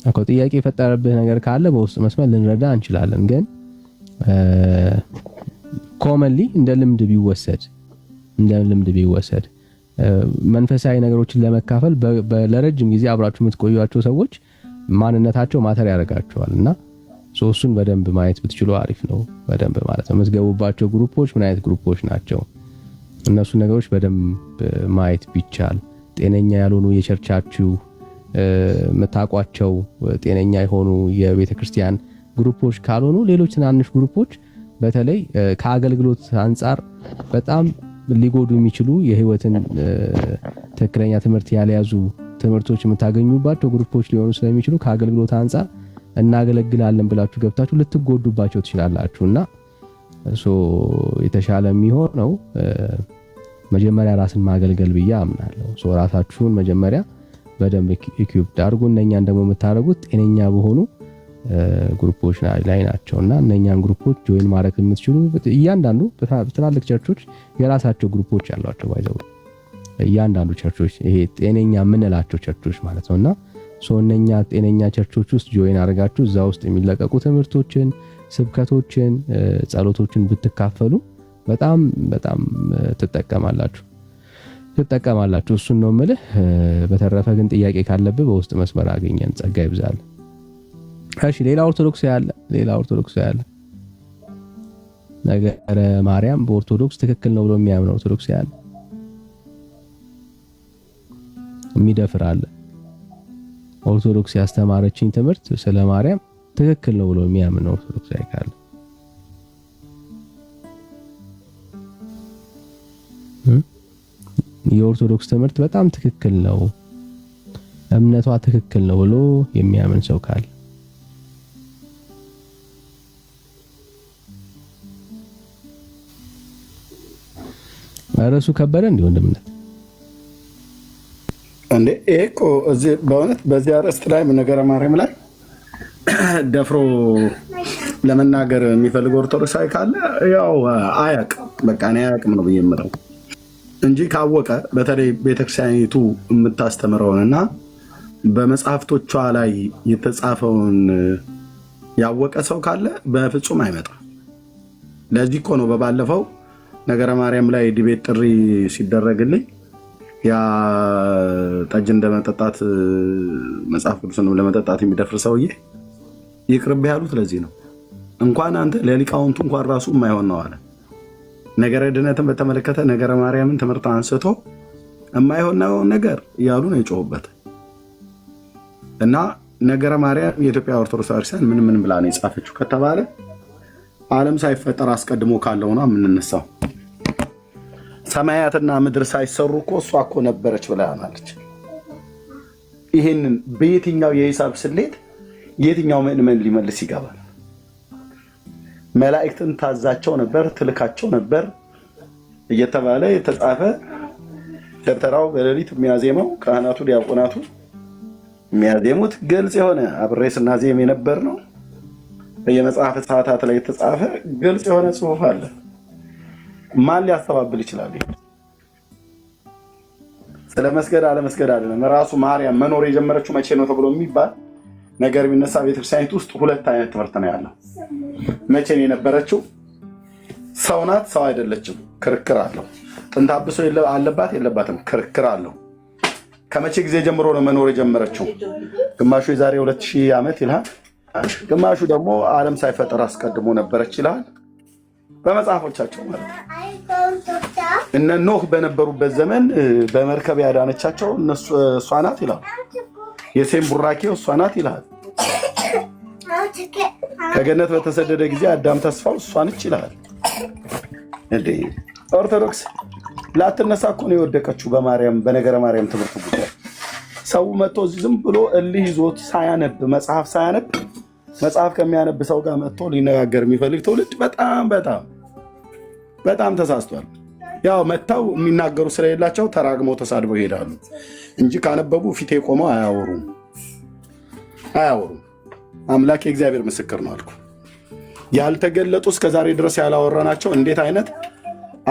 Speaker 3: አኮ ጥያቄ የፈጠረብህ ነገር ካለ በውስጥ መስመር ልንረዳ እንችላለን። ግን ኮመንሊ እንደ ልምድ ቢወሰድ መንፈሳዊ ነገሮችን ለመካፈል ለረጅም ጊዜ አብራችሁ የምትቆዩዋቸው ሰዎች ማንነታቸው ማተር ያደርጋቸዋልና እሱን በደንብ ማየት ብትችሉ አሪፍ ነው። በደንብ ማለት ነው የምትገቡባቸው ግሩፖች ምን አይነት ግሩፖች ናቸው፣ እነሱ ነገሮች በደንብ ማየት ቢቻል ጤነኛ ያልሆኑ የቸርቻችሁ መታቋቸው ጤነኛ የሆኑ የቤተ ክርስቲያን ግሩፖች ካልሆኑ ሌሎች ትናንሽ ግሩፖች በተለይ ከአገልግሎት አንፃር በጣም ሊጎዱ የሚችሉ የህይወትን ትክክለኛ ትምህርት ያለያዙ ትምህርቶች የምታገኙባቸው ግሩፖች ሊሆኑ ስለሚችሉ ከአገልግሎት አንፃር እናገለግላለን ብላችሁ ገብታችሁ ልትጎዱባቸው ትችላላችሁና የተሻለ የሚሆነው መጀመሪያ ራስን ማገልገል ብዬ አምናለሁ። ራሳችሁን መጀመሪያ በደንብ ኢኩዊፕድ አድርጉ። እነኛን ደግሞ የምታደርጉት ጤነኛ በሆኑ ግሩፖች ላይ ናቸውና እነኛን ግሩፖች ጆይን ማድረግ የምትችሉ እያንዳንዱ ትላልቅ ቸርቾች የራሳቸው ግሩፖች ያሏቸው ባይዘው እያንዳንዱ ቸርቾች ይሄ ጤነኛ የምንላቸው ቸርቾች ማለት ነውና እነኛ ጤነኛ ቸርቾች ውስጥ ጆይን አድርጋችሁ እዛ ውስጥ የሚለቀቁ ትምህርቶችን፣ ስብከቶችን፣ ጸሎቶችን ብትካፈሉ በጣም ትጠቀማላችሁ። እሱን ነው የምልህ። በተረፈ ግን ጥያቄ ካለብህ በውስጥ መስመር አገኘን። ጸጋ ይብዛል። እሺ ሌላ ኦርቶዶክስ ያለ ነገረ ማርያም በኦርቶዶክስ ትክክል ነው ብሎ የሚያምነው ኦርቶዶክስ ያለ የሚደፍር አለ። ኦርቶዶክስ ያስተማረችኝ ትምህርት ስለ ማርያም ትክክል ነው ብሎ የሚያምነው ኦርቶዶክስ ያካለ የኦርቶዶክስ ትምህርት በጣም ትክክል ነው፣ እምነቷ ትክክል ነው ብሎ የሚያምን ሰው ካለ ራሱ ከበደ እንዴ ወንድምነት
Speaker 1: እንዴ እኮ እዚህ በእውነት በዚህ አርዕስት ላይ ነገረ ማርያም ላይ ደፍሮ ለመናገር የሚፈልግ ኦርቶዶክሳዊ ካለ ያው አያውቅም፣ በቃ እኔ አያውቅም ነው ብዬ የምለው እንጂ ካወቀ በተለይ ቤተክርስቲያኒቱ የምታስተምረውንና በመጽሐፍቶቿ ላይ የተጻፈውን ያወቀ ሰው ካለ በፍጹም አይመጣም። ለዚህ እኮ ነው በባለፈው ነገረ ማርያም ላይ ዲቤት ጥሪ ሲደረግልኝ ያ ጠጅ እንደመጠጣት መጽሐፍ ቅዱስን ለመጠጣት የሚደፍር ሰውዬ ይቅርብህ ያሉት ለዚህ ነው። እንኳን አንተ ለሊቃውንቱ እንኳን ራሱ የማይሆን ነው አለ። ነገረ ድነትን በተመለከተ ነገረ ማርያምን ትምህርት አንስቶ የማይሆነው ነገር እያሉ ነው የጮሁበት። እና ነገረ ማርያም የኢትዮጵያ ኦርቶዶክስ ቤተክርስቲያን ምን ብላ ነው የጻፈችው ከተባለ ዓለም ሳይፈጠር አስቀድሞ ካለው ነው የምንነሳው። ሰማያትና ምድር ሳይሰሩ እኮ እሷ እኮ ነበረች ብላ ያናለች። ይህንን በየትኛው የሂሳብ ስሌት የትኛው ምዕመን ሊመልስ ይገባል? መላእክትን ታዛቸው ነበር፣ ትልካቸው ነበር እየተባለ የተጻፈ ደብተራው በሌሊት የሚያዜመው ካህናቱ ዲያቆናቱ የሚያዜሙት ግልጽ የሆነ አብሬ ስናዜም የነበር ነው። በየመጽሐፍ ሰዓታት ላይ የተጻፈ ግልጽ የሆነ ጽሑፍ አለ። ማን ሊያስተባብል ይችላል? ስለ መስገድ አለመስገድ አይደለም። ራሱ ማርያም መኖር የጀመረችው መቼ ነው ተብሎ የሚባል ነገር ቢነሳ ቤተክርስቲያኒቱ ውስጥ ሁለት አይነት ትምህርት ነው ያለው። መቼ ነው የነበረችው? ሰው ናት፣ ሰው አይደለችም፣ ክርክር አለው። ጥንተ አብሶ አለባት የለባትም፣ ክርክር አለው። ከመቼ ጊዜ ጀምሮ ነው መኖር የጀመረችው? ግማሹ የዛሬ 2000 ዓመት ይልሃል፣ ግማሹ ደግሞ ዓለም ሳይፈጠር አስቀድሞ ነበረች ይልሃል። በመጽሐፎቻቸው ማለት ነው። እነ ኖህ በነበሩበት ዘመን በመርከብ ያዳነቻቸው እሷ ናት ይላል። የሴም ቡራኬው እሷ ናት ይላል። ከገነት በተሰደደ ጊዜ አዳም ተስፋው እሷ ነች ይላል። እንዴ ኦርቶዶክስ ላትነሳ እኮ ነው የወደቀችው በማርያም በነገረ ማርያም ትምህርት ጉዳይ። ሰው መጥቶ ዝም ብሎ እልህ ይዞት ሳያነብ መጽሐፍ ሳያነብ መጽሐፍ ከሚያነብ ሰው ጋር መጥቶ ሊነጋገር የሚፈልግ ትውልድ በጣም ተሳስቷል። ያው መጥተው የሚናገሩ ስለሌላቸው ተራግመው ተሳድበው ይሄዳሉ እንጂ ካነበቡ ፊቴ ቆመው አያወሩም። አምላክ የእግዚአብሔር ምስክር ነው አልኩ። ያልተገለጡ እስከዛሬ ድረስ ያላወራናቸው እንዴት አይነት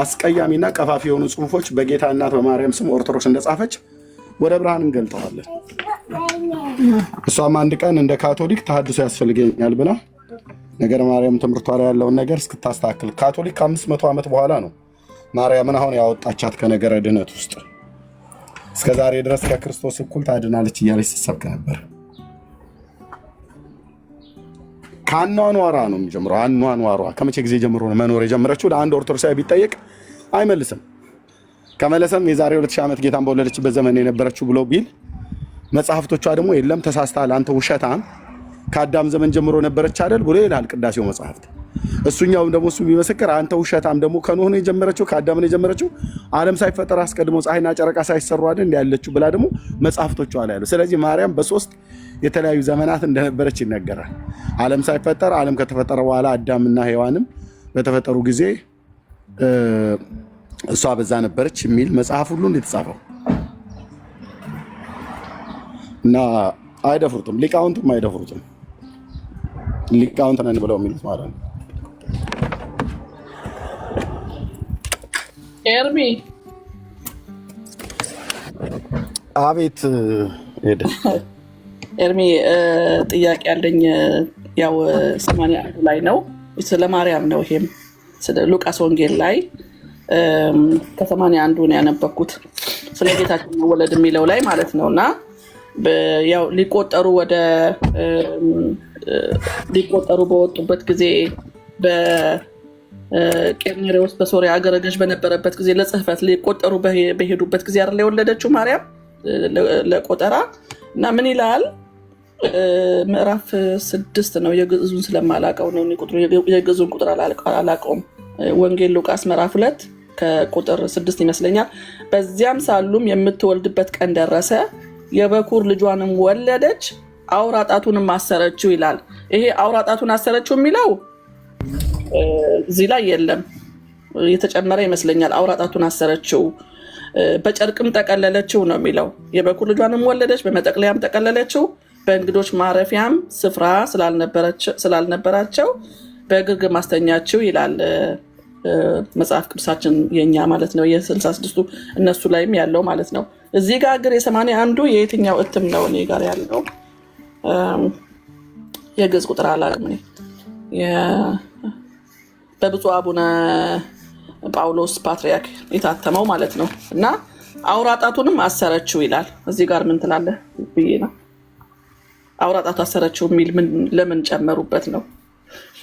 Speaker 1: አስቀያሚና ቀፋፊ የሆኑ ጽሁፎች በጌታ እናት በማርያም ስም ኦርቶዶክስ እንደጻፈች ወደ ብርሃን እንገልጠዋለን። እሷም አንድ ቀን እንደ ካቶሊክ ተሐድሶ ያስፈልገኛል ብላ ነገረ ማርያም ትምህርቷ ላይ ያለውን ነገር እስክታስተካክል ካቶሊክ ከ500 ዓመት በኋላ ነው ማርያምን አሁን ያወጣቻት ከነገረ ድህነት ውስጥ። እስከዛሬ ድረስ ከክርስቶስ እኩል ታድናለች እያለች ስትሰብክ ነበር። ከአኗኗሯ ነው የሚጀምረው። አኗኗሯ ከመቼ ጊዜ ጀምሮ ነው መኖር የጀመረችው? ለአንድ ኦርቶዶክሳዊ ቢጠየቅ አይመልስም። ከመለሰም የዛሬ 2000 ዓመት ጌታን በወለደችበት ዘመን የነበረችው ብሎ ቢል መጽሐፍቶቿ ደግሞ የለም ተሳስተሃል አንተ ውሸታም ከአዳም ዘመን ጀምሮ ነበረች አይደል ብሎ ይላል ቅዳሴው መጽሐፍት። እሱኛውም ደግሞ እሱ ቢመሰክር አንተ ውሸታም ደግሞ ከኖህ ነው የጀመረችው ከአዳም ነው የጀመረችው ዓለም ሳይፈጠር አስቀድሞ ፀሐይና ጨረቃ ሳይሰሩ አይደል እንደ ያለችው ብላ ደግሞ መጽሐፍቶቿ ላይ ያለው። ስለዚህ ማርያም በሶስት የተለያዩ ዘመናት እንደነበረች ይነገራል። ዓለም ሳይፈጠር ዓለም ከተፈጠረ በኋላ አዳምና ሔዋንም በተፈጠሩ ጊዜ እሷ በዛ ነበረች የሚል መጽሐፍ ሁሉ እንደተጻፈው እና አይደፍሩትም፣ ሊቃውንቱም አይደፍሩትም። ሊቃውንት ነን ብለው የሚሉት ማለት ነው።
Speaker 8: ኤርሚ
Speaker 1: አቤት ሄደ።
Speaker 8: ኤርሚ ጥያቄ ያለኝ ያው 81 ላይ ነው ስለ ማርያም ነው። ይሄም ስለ ሉቃስ ወንጌል ላይ ከ81 ነው ያነበብኩት ስለ ጌታችን መወለድ የሚለው ላይ ማለት ነውና ያው ሊቆጠሩ በወጡበት ጊዜ በቄርኔሬዎስ በሶሪያ አገረ ገዥ በነበረበት ጊዜ ለጽሕፈት ሊቆጠሩ በሄዱበት ጊዜ አይደል የወለደችው ማርያም ለቆጠራ እና ምን ይላል ምዕራፍ 6 ነው። የግዕዙን ስለማላውቀው ነው የግዕዙን ቁጥር አላውቀውም። ወንጌል ሉቃስ ምዕራፍ 2 ከቁጥር 6 ይመስለኛል። በዚያም ሳሉም የምትወልድበት ቀን ደረሰ፣ የበኩር ልጇንም ወለደች፣ አውራ ጣቱንም አሰረችው ይላል። ይሄ አውራ ጣቱን አሰረችው የሚለው እዚህ ላይ የለም፣ የተጨመረ ይመስለኛል። አውራ ጣቱን አሰረችው በጨርቅም ጠቀለለችው ነው የሚለው። የበኩር ልጇንም ወለደች፣ በመጠቅለያም ጠቀለለችው፣ በእንግዶች ማረፊያም ስፍራ ስላልነበራቸው በግርግም አስተኛችው ይላል መጽሐፍ ቅዱሳችን የኛ ማለት ነው። የ66ቱ እነሱ ላይም ያለው ማለት ነው። እዚህ ጋር ግን የ81ዱ የየትኛው እትም ነው እኔ ጋር ያለው? የግዕዝ ቁጥር አላውቅም እኔ። በብፁዕ አቡነ ጳውሎስ ፓትርያርክ የታተመው ማለት ነው። እና አውራ ጣቱንም አሰረችው ይላል። እዚህ ጋር ምን ትላለህ ብዬ ነው። አውራ ጣቱ አሰረችው የሚል ለምን ጨመሩበት ነው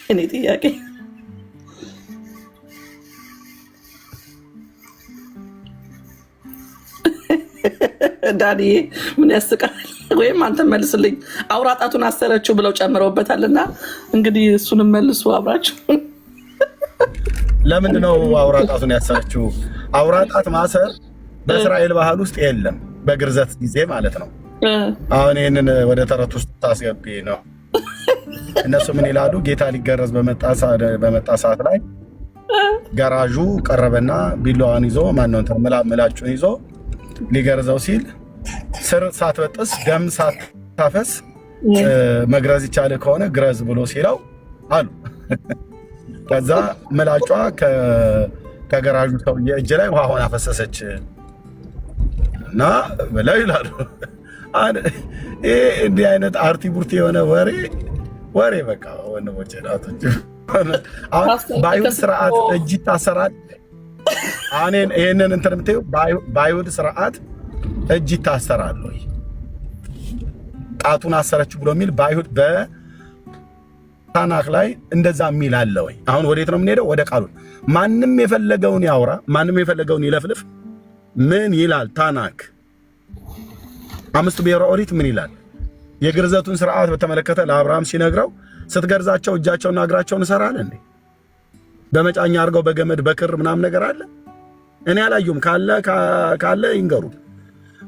Speaker 8: እኔ ጥያቄ። ዳኒ ምን ያስቃል? ወይም አንተ መልስልኝ። አውራጣቱን አሰረችው ብለው ጨምረውበታልና እንግዲህ እሱንም መልሱ አብራችሁ።
Speaker 1: ለምንድን ነው አውራጣቱን ያሰረችው? አውራጣት ማሰር በእስራኤል ባህል ውስጥ የለም፣ በግርዘት ጊዜ ማለት ነው። አሁን ይህንን ወደ ተረት ውስጥ ታስገቢ ነው። እነሱ ምን ይላሉ? ጌታ ሊገረዝ በመጣ ሰዓት ላይ ገራዡ ቀረበና ቢላዋን ይዞ ማነው ምላጩን ይዞ ሊገርዘው ሲል ስር ሳትበጥስ ደም ሳታፈስ መግረዝ ይቻል ከሆነ ግረዝ ብሎ ሲለው አሉ። ከዛ ምላጯ ከገራዡ ሰውዬ እጅ ላይ ውሃ ሆና ፈሰሰች እና ብለው ይላሉ። ይሄ እንዲህ አይነት አርቲ ቡርቲ የሆነ ወሬ በቃ ወንድሞቼ ናቶች። አሁን በአይሁድ ስርዓት እጅ ይታሰራል። አሁን ይህንን እንትን የምትይው በአይሁድ ስርዓት እጅ ይታሰራል ወይ? ጣቱን አሰረችው ብሎ የሚል በአይሁድ በታናክ ላይ እንደዛ የሚል አለ ወይ? አሁን ወዴት ነው የምንሄደው? ወደ ቃሉ። ማንም የፈለገውን ያውራ፣ ማንም የፈለገውን ይለፍልፍ። ምን ይላል ታናክ? አምስቱ ብሔረ ኦሪት ምን ይላል? የግርዘቱን ስርዓት በተመለከተ ለአብርሃም ሲነግረው ስትገርዛቸው እጃቸውና እግራቸውን እሰራለሁ እንዴ? በመጫኛ አድርገው በገመድ በክር ምናምን ነገር አለ? እኔ አላየሁም። ካለ ይንገሩ።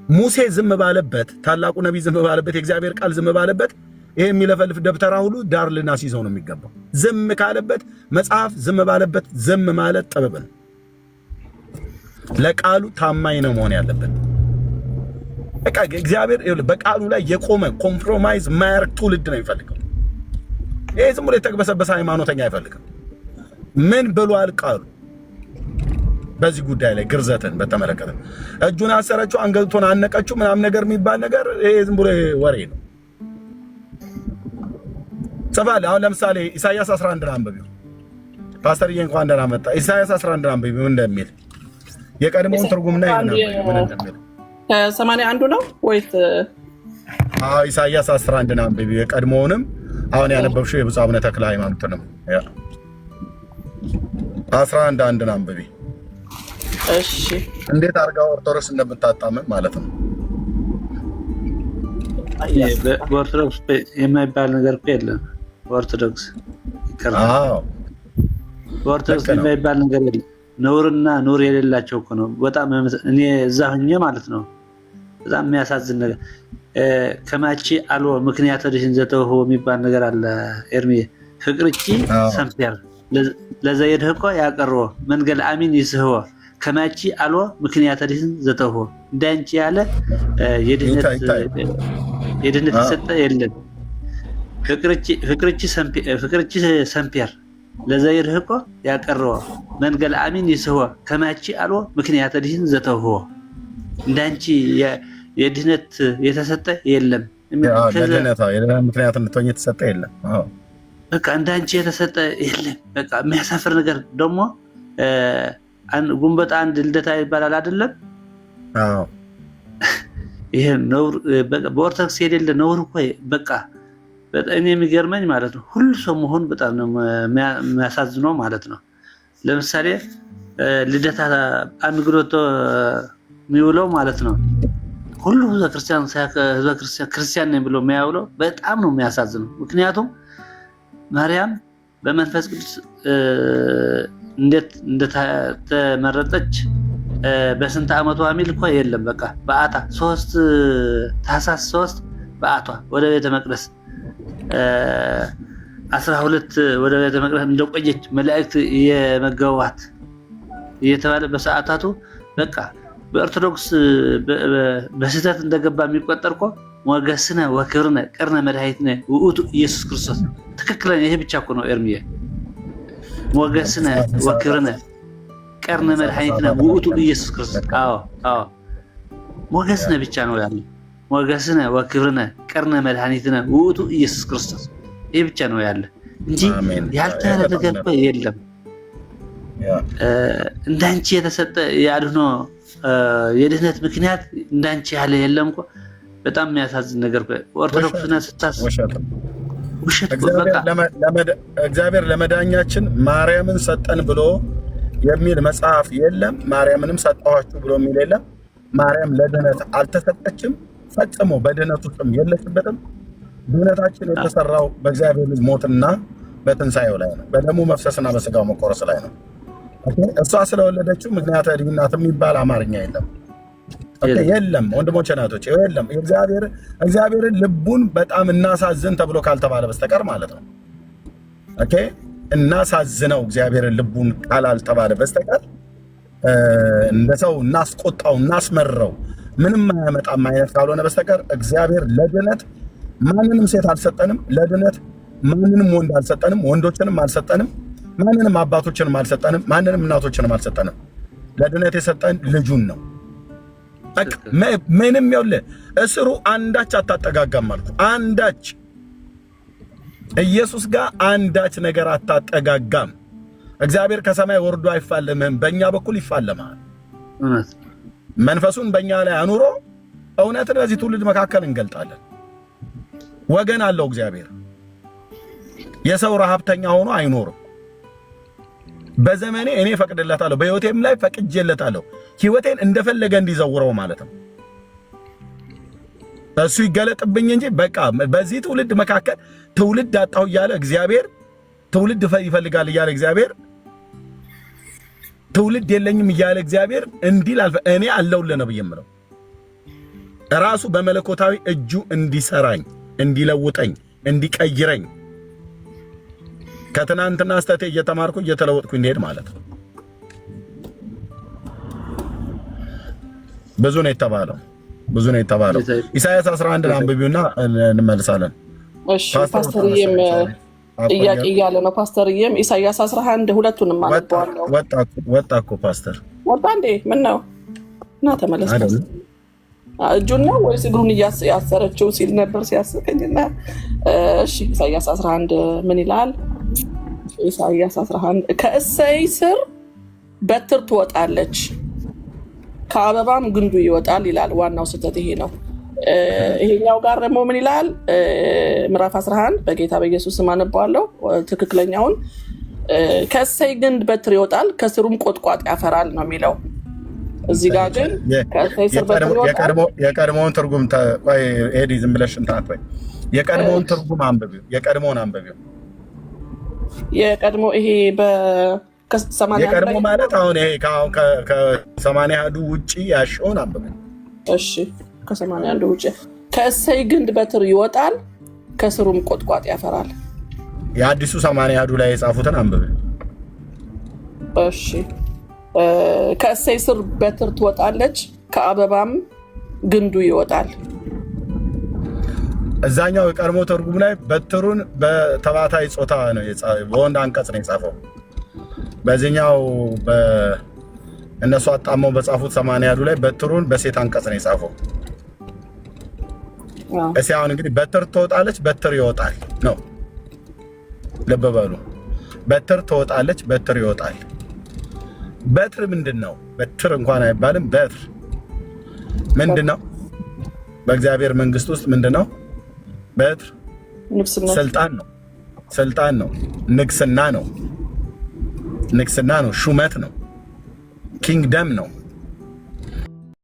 Speaker 1: ሙሴ ዝም ባለበት፣ ታላቁ ነቢይ ዝም ባለበት፣ የእግዚአብሔር ቃል ዝም ባለበት ይሄ የሚለፈልፍ ደብተራ ሁሉ ዳር ልናስይዘው ነው የሚገባው። ዝም ካለበት መጽሐፍ ዝም ባለበት ዝም ማለት ጥበብ ነው። ለቃሉ ታማኝ ነው መሆን ያለበት። በቃ እግዚአብሔር በቃሉ ላይ የቆመ ኮምፕሮማይዝ ማያርግ ትውልድ ነው የሚፈልገው። ይሄ ዝም ብሎ የተግበሰበሰ ሃይማኖተኛ አይፈልግም። ምን ብሏል ቃሉ? በዚህ ጉዳይ ላይ ግርዘትን በተመለከተ እጁን አሰረችው፣ አንገቱን አነቀችው ምናምን ነገር የሚባል ነገር ይሄ ዝም ብሎ ወሬ ነው። ጽፋል። አሁን ለምሳሌ ኢሳይያስ 11 አንብቢው። ፓስተርዬ እንኳን ደህና መጣ። ኢሳይያስ 11 አንብቢው እንደሚል የቀድሞውን ትርጉምና ምን እንደሚል
Speaker 8: 81 ነው ወይስ?
Speaker 1: አዎ ኢሳይያስ 11 አንብቢው የቀድሞውንም አሁን ያነበብሽው የብፁዕ አቡነ ተክለ ሃይማኖት ነው። 11 አንብቢ።
Speaker 8: እሺ
Speaker 1: እንዴት አድርጋ ኦርቶዶክስ እንደምታጣምም ማለት ነው።
Speaker 10: በኦርቶዶክስ የማይባል ነገር እኮ የለም። በኦርቶዶክስ በኦርቶዶክስ የማይባል ነገር የለም። ነውርና ኑር የሌላቸው እኮ ነው። በጣም እኔ እዛ ሆኜ ማለት ነው በጣም የሚያሳዝን ነገር ከማቺ አሎ ምክንያት ወደሽን ዘተው የሚባል ነገር አለ። ኤርሚ ፍቅርቺ ሰምፔር ለዘይድህ እኮ ያቀርቦ መንገል አሚን ይስህዎ ከማቺ አሎ ምክንያት ወደሽን ዘተው እንዳንቺ ያለ የድህነት ተሰጠ የለም። ፍቅርቺ ሰምፔር ለዘይድህ እኮ ያቀርቦ መንገል አሚን ይስህዎ ከማቺ አሎ ምክንያት ወደሽን ዘተው እንዳንቺ የድህነት የተሰጠ የለም።
Speaker 1: ምክንያት እንድትሆኝ የተሰጠ የለም።
Speaker 10: በቃ እንዳንቺ የተሰጠ የለም። በቃ የሚያሳፍር ነገር ደግሞ ጉንበት አንድ ልደታ ይባላል አይደለም? ይሄ ነውር በኦርቶዶክስ የሌለ ነውር እኮ በቃ በጣም የሚገርመኝ ማለት ነው። ሁሉ ሰው መሆን በጣም ነው የሚያሳዝነው ማለት ነው። ለምሳሌ ልደታ አንግሎቶ የሚውለው ማለት ነው ሁሉ ክርስቲያን ነኝ ብሎ የሚያውለው በጣም ነው የሚያሳዝነው። ምክንያቱም ማርያም በመንፈስ ቅዱስ እንዴት እንደተመረጠች በስንት ዓመቷ ሚል እኮ የለም። በቃ በአታ 3 ታኅሳስ 3 በአቷ ወደ ቤተ መቅደስ 12 ወደ ቤተ መቅደስ እንደቆየች መላእክት የመገቧት እየተባለ በሰዓታቱ በቃ በኦርቶዶክስ በስህተት እንደገባ የሚቆጠር እኮ ሞገስነ ወክብርነ ቅርነ መድኃኒትነ ውእቱ ኢየሱስ ክርስቶስ። ትክክለኛ ይሄ ብቻ እኮ ነው ኤርምዬ። ሞገስነ ወክብርነ ቅርነ መድኃኒትነ ውእቱ ኢየሱስ ክርስቶስ። አዎ ሞገስነ ብቻ ነው ያለው። ሞገስነ ወክብርነ ቅርነ መድኃኒትነ ውእቱ ኢየሱስ ክርስቶስ። ይሄ ብቻ ነው ያለ እንጂ ያልተያለ ነገር እኮ የለም። እንዳንቺ የተሰጠ ያድኖ የድህነት ምክንያት እንዳንቺ ያለ የለም እኮ። በጣም የሚያሳዝን ነገር ኦርቶዶክስና ስታስ ውሸት።
Speaker 1: እግዚአብሔር ለመዳኛችን ማርያምን ሰጠን ብሎ የሚል መጽሐፍ የለም። ማርያምንም ሰጠኋችሁ ብሎ የሚል የለም። ማርያም ለድነት አልተሰጠችም፣ ፈጽሞ በድነት ውስጥም የለችበትም። ድነታችን የተሰራው በእግዚአብሔር ልጅ ሞትና በትንሣኤው ላይ ነው፣ በደሙ መፍሰስና በስጋው መቆረስ ላይ ነው። እሷ ስለወለደችው ምክንያት ድህነት የሚባል አማርኛ የለም። የለም ወንድሞቼ ናቶች፣ የለም። እግዚአብሔርን ልቡን በጣም እናሳዝን ተብሎ ካልተባለ በስተቀር ማለት ነው። ኦኬ እናሳዝነው እግዚአብሔርን ልቡን ካላልተባለ በስተቀር እንደ ሰው እናስቆጣው እናስመረው ምንም አያመጣም አይነት ካልሆነ በስተቀር እግዚአብሔር ለድነት ማንንም ሴት አልሰጠንም፣ ለድነት ማንንም ወንድ አልሰጠንም፣ ወንዶችንም አልሰጠንም፣ ማንንም አባቶችንም አልሰጠንም፣ ማንንም እናቶችንም አልሰጠንም። ለድነት የሰጠን ልጁን ነው። ምንም ይኸውልህ እስሩ አንዳች አታጠጋጋም አልኩ። አንዳች ኢየሱስ ጋር አንዳች ነገር አታጠጋጋም። እግዚአብሔር ከሰማይ ወርዶ አይፋለምህም፣ በእኛ በኩል ይፋለማል። መንፈሱን በእኛ ላይ አኑሮ እውነትን በዚህ ትውልድ መካከል እንገልጣለን። ወገን አለው እግዚአብሔር። የሰው ረሃብተኛ ሆኖ አይኖርም። በዘመኔ እኔ ፈቅድለታለሁ፣ በህይወቴም ላይ ፈቅጄለታለሁ፣ ህይወቴን እንደፈለገ እንዲዘውረው ማለት ነው። እሱ ይገለጥብኝ እንጂ በቃ በዚህ ትውልድ መካከል ትውልድ አጣሁ እያለ እግዚአብሔር ትውልድ ይፈልጋል እያለ እግዚአብሔር ትውልድ የለኝም እያለ እግዚአብሔር እንዲል እኔ አለውልህ ነው ብዬ የምለው ራሱ በመለኮታዊ እጁ እንዲሰራኝ፣ እንዲለውጠኝ፣ እንዲቀይረኝ ከትናንትና ስተቴ እየተማርኩ እየተለወጥኩ እንሄድ ማለት ነው። ብዙ ነው የተባለው። ኢሳይያስ 11 አንብቢውና እንመልሳለን።
Speaker 8: እሺ ፓስተርዬም ጥያቄ እያለ ነው። ፓስተርዬም ኢሳይያስ 11 ሁለቱንም አነባዋለሁ።
Speaker 1: ወጣ እኮ ፓስተር
Speaker 8: ወጣ እንዴ? ምን ነው እና ተመለስ። እጁን ነው ወይስ እግሩን ያሰረችው ሲል ነበር ሲያስቀኝና። እሺ ኢሳይያስ 11 ምን ይላል? ኢሳይያስ 11 ከእሴይ ስር በትር ትወጣለች ከአበባም ግንዱ ይወጣል ይላል። ዋናው ስህተት ይሄ ነው። ይሄኛው ጋር ደግሞ ምን ይላል? ምዕራፍ 11 በጌታ በኢየሱስ ስም አነባዋለሁ ትክክለኛውን። ከእሴይ ግንድ በትር ይወጣል ከስሩም ቆጥቋጥ ያፈራል ነው የሚለው። እዚህ ጋር ግን ከእሴይ ስር በትር ይወጣል።
Speaker 1: የቀድሞውን ትርጉም ቆይ ኤዲ ዝም ብለሽ እንትን አትበይ። የቀድሞውን ትርጉም አንብቢው። የቀድሞውን አንብቢው።
Speaker 8: የቀድሞ ይሄ
Speaker 1: የቀድሞ ማለት አሁን ይሄ ከ81 ውጪ ያሽውን አንብቢው።
Speaker 8: እሺ ከ81 ውጪ ከእሴይ ግንድ በትር ይወጣል ከስሩም ቆጥቋጥ ያፈራል።
Speaker 1: የአዲሱ 81 ላይ የጻፉትን አንብቢው።
Speaker 8: እሺ ከእሴይ ስር በትር ትወጣለች ከአበባም ግንዱ ይወጣል።
Speaker 1: እዛኛው የቀድሞ ትርጉም ላይ በትሩን በተባታይ ጾታ ነው በወንድ አንቀጽ ነው የጻፈው። በዚህኛው እነሱ አጣመው በጻፉት 81 ላይ በትሩን በሴት አንቀጽ ነው የጻፈው። እሺ አሁን እንግዲህ በትር ትወጣለች በትር ይወጣል ነው። ልብ በሉ። በትር ትወጣለች በትር ይወጣል። በትር ምንድነው? በትር እንኳን አይባልም። በትር ምንድነው? በእግዚአብሔር መንግስት ውስጥ ምንድነው? በትር ስልጣን ነው። ስልጣን ነው። ንግስና ነው። ንግስና ነው። ሹመት ነው። ኪንግደም ነው።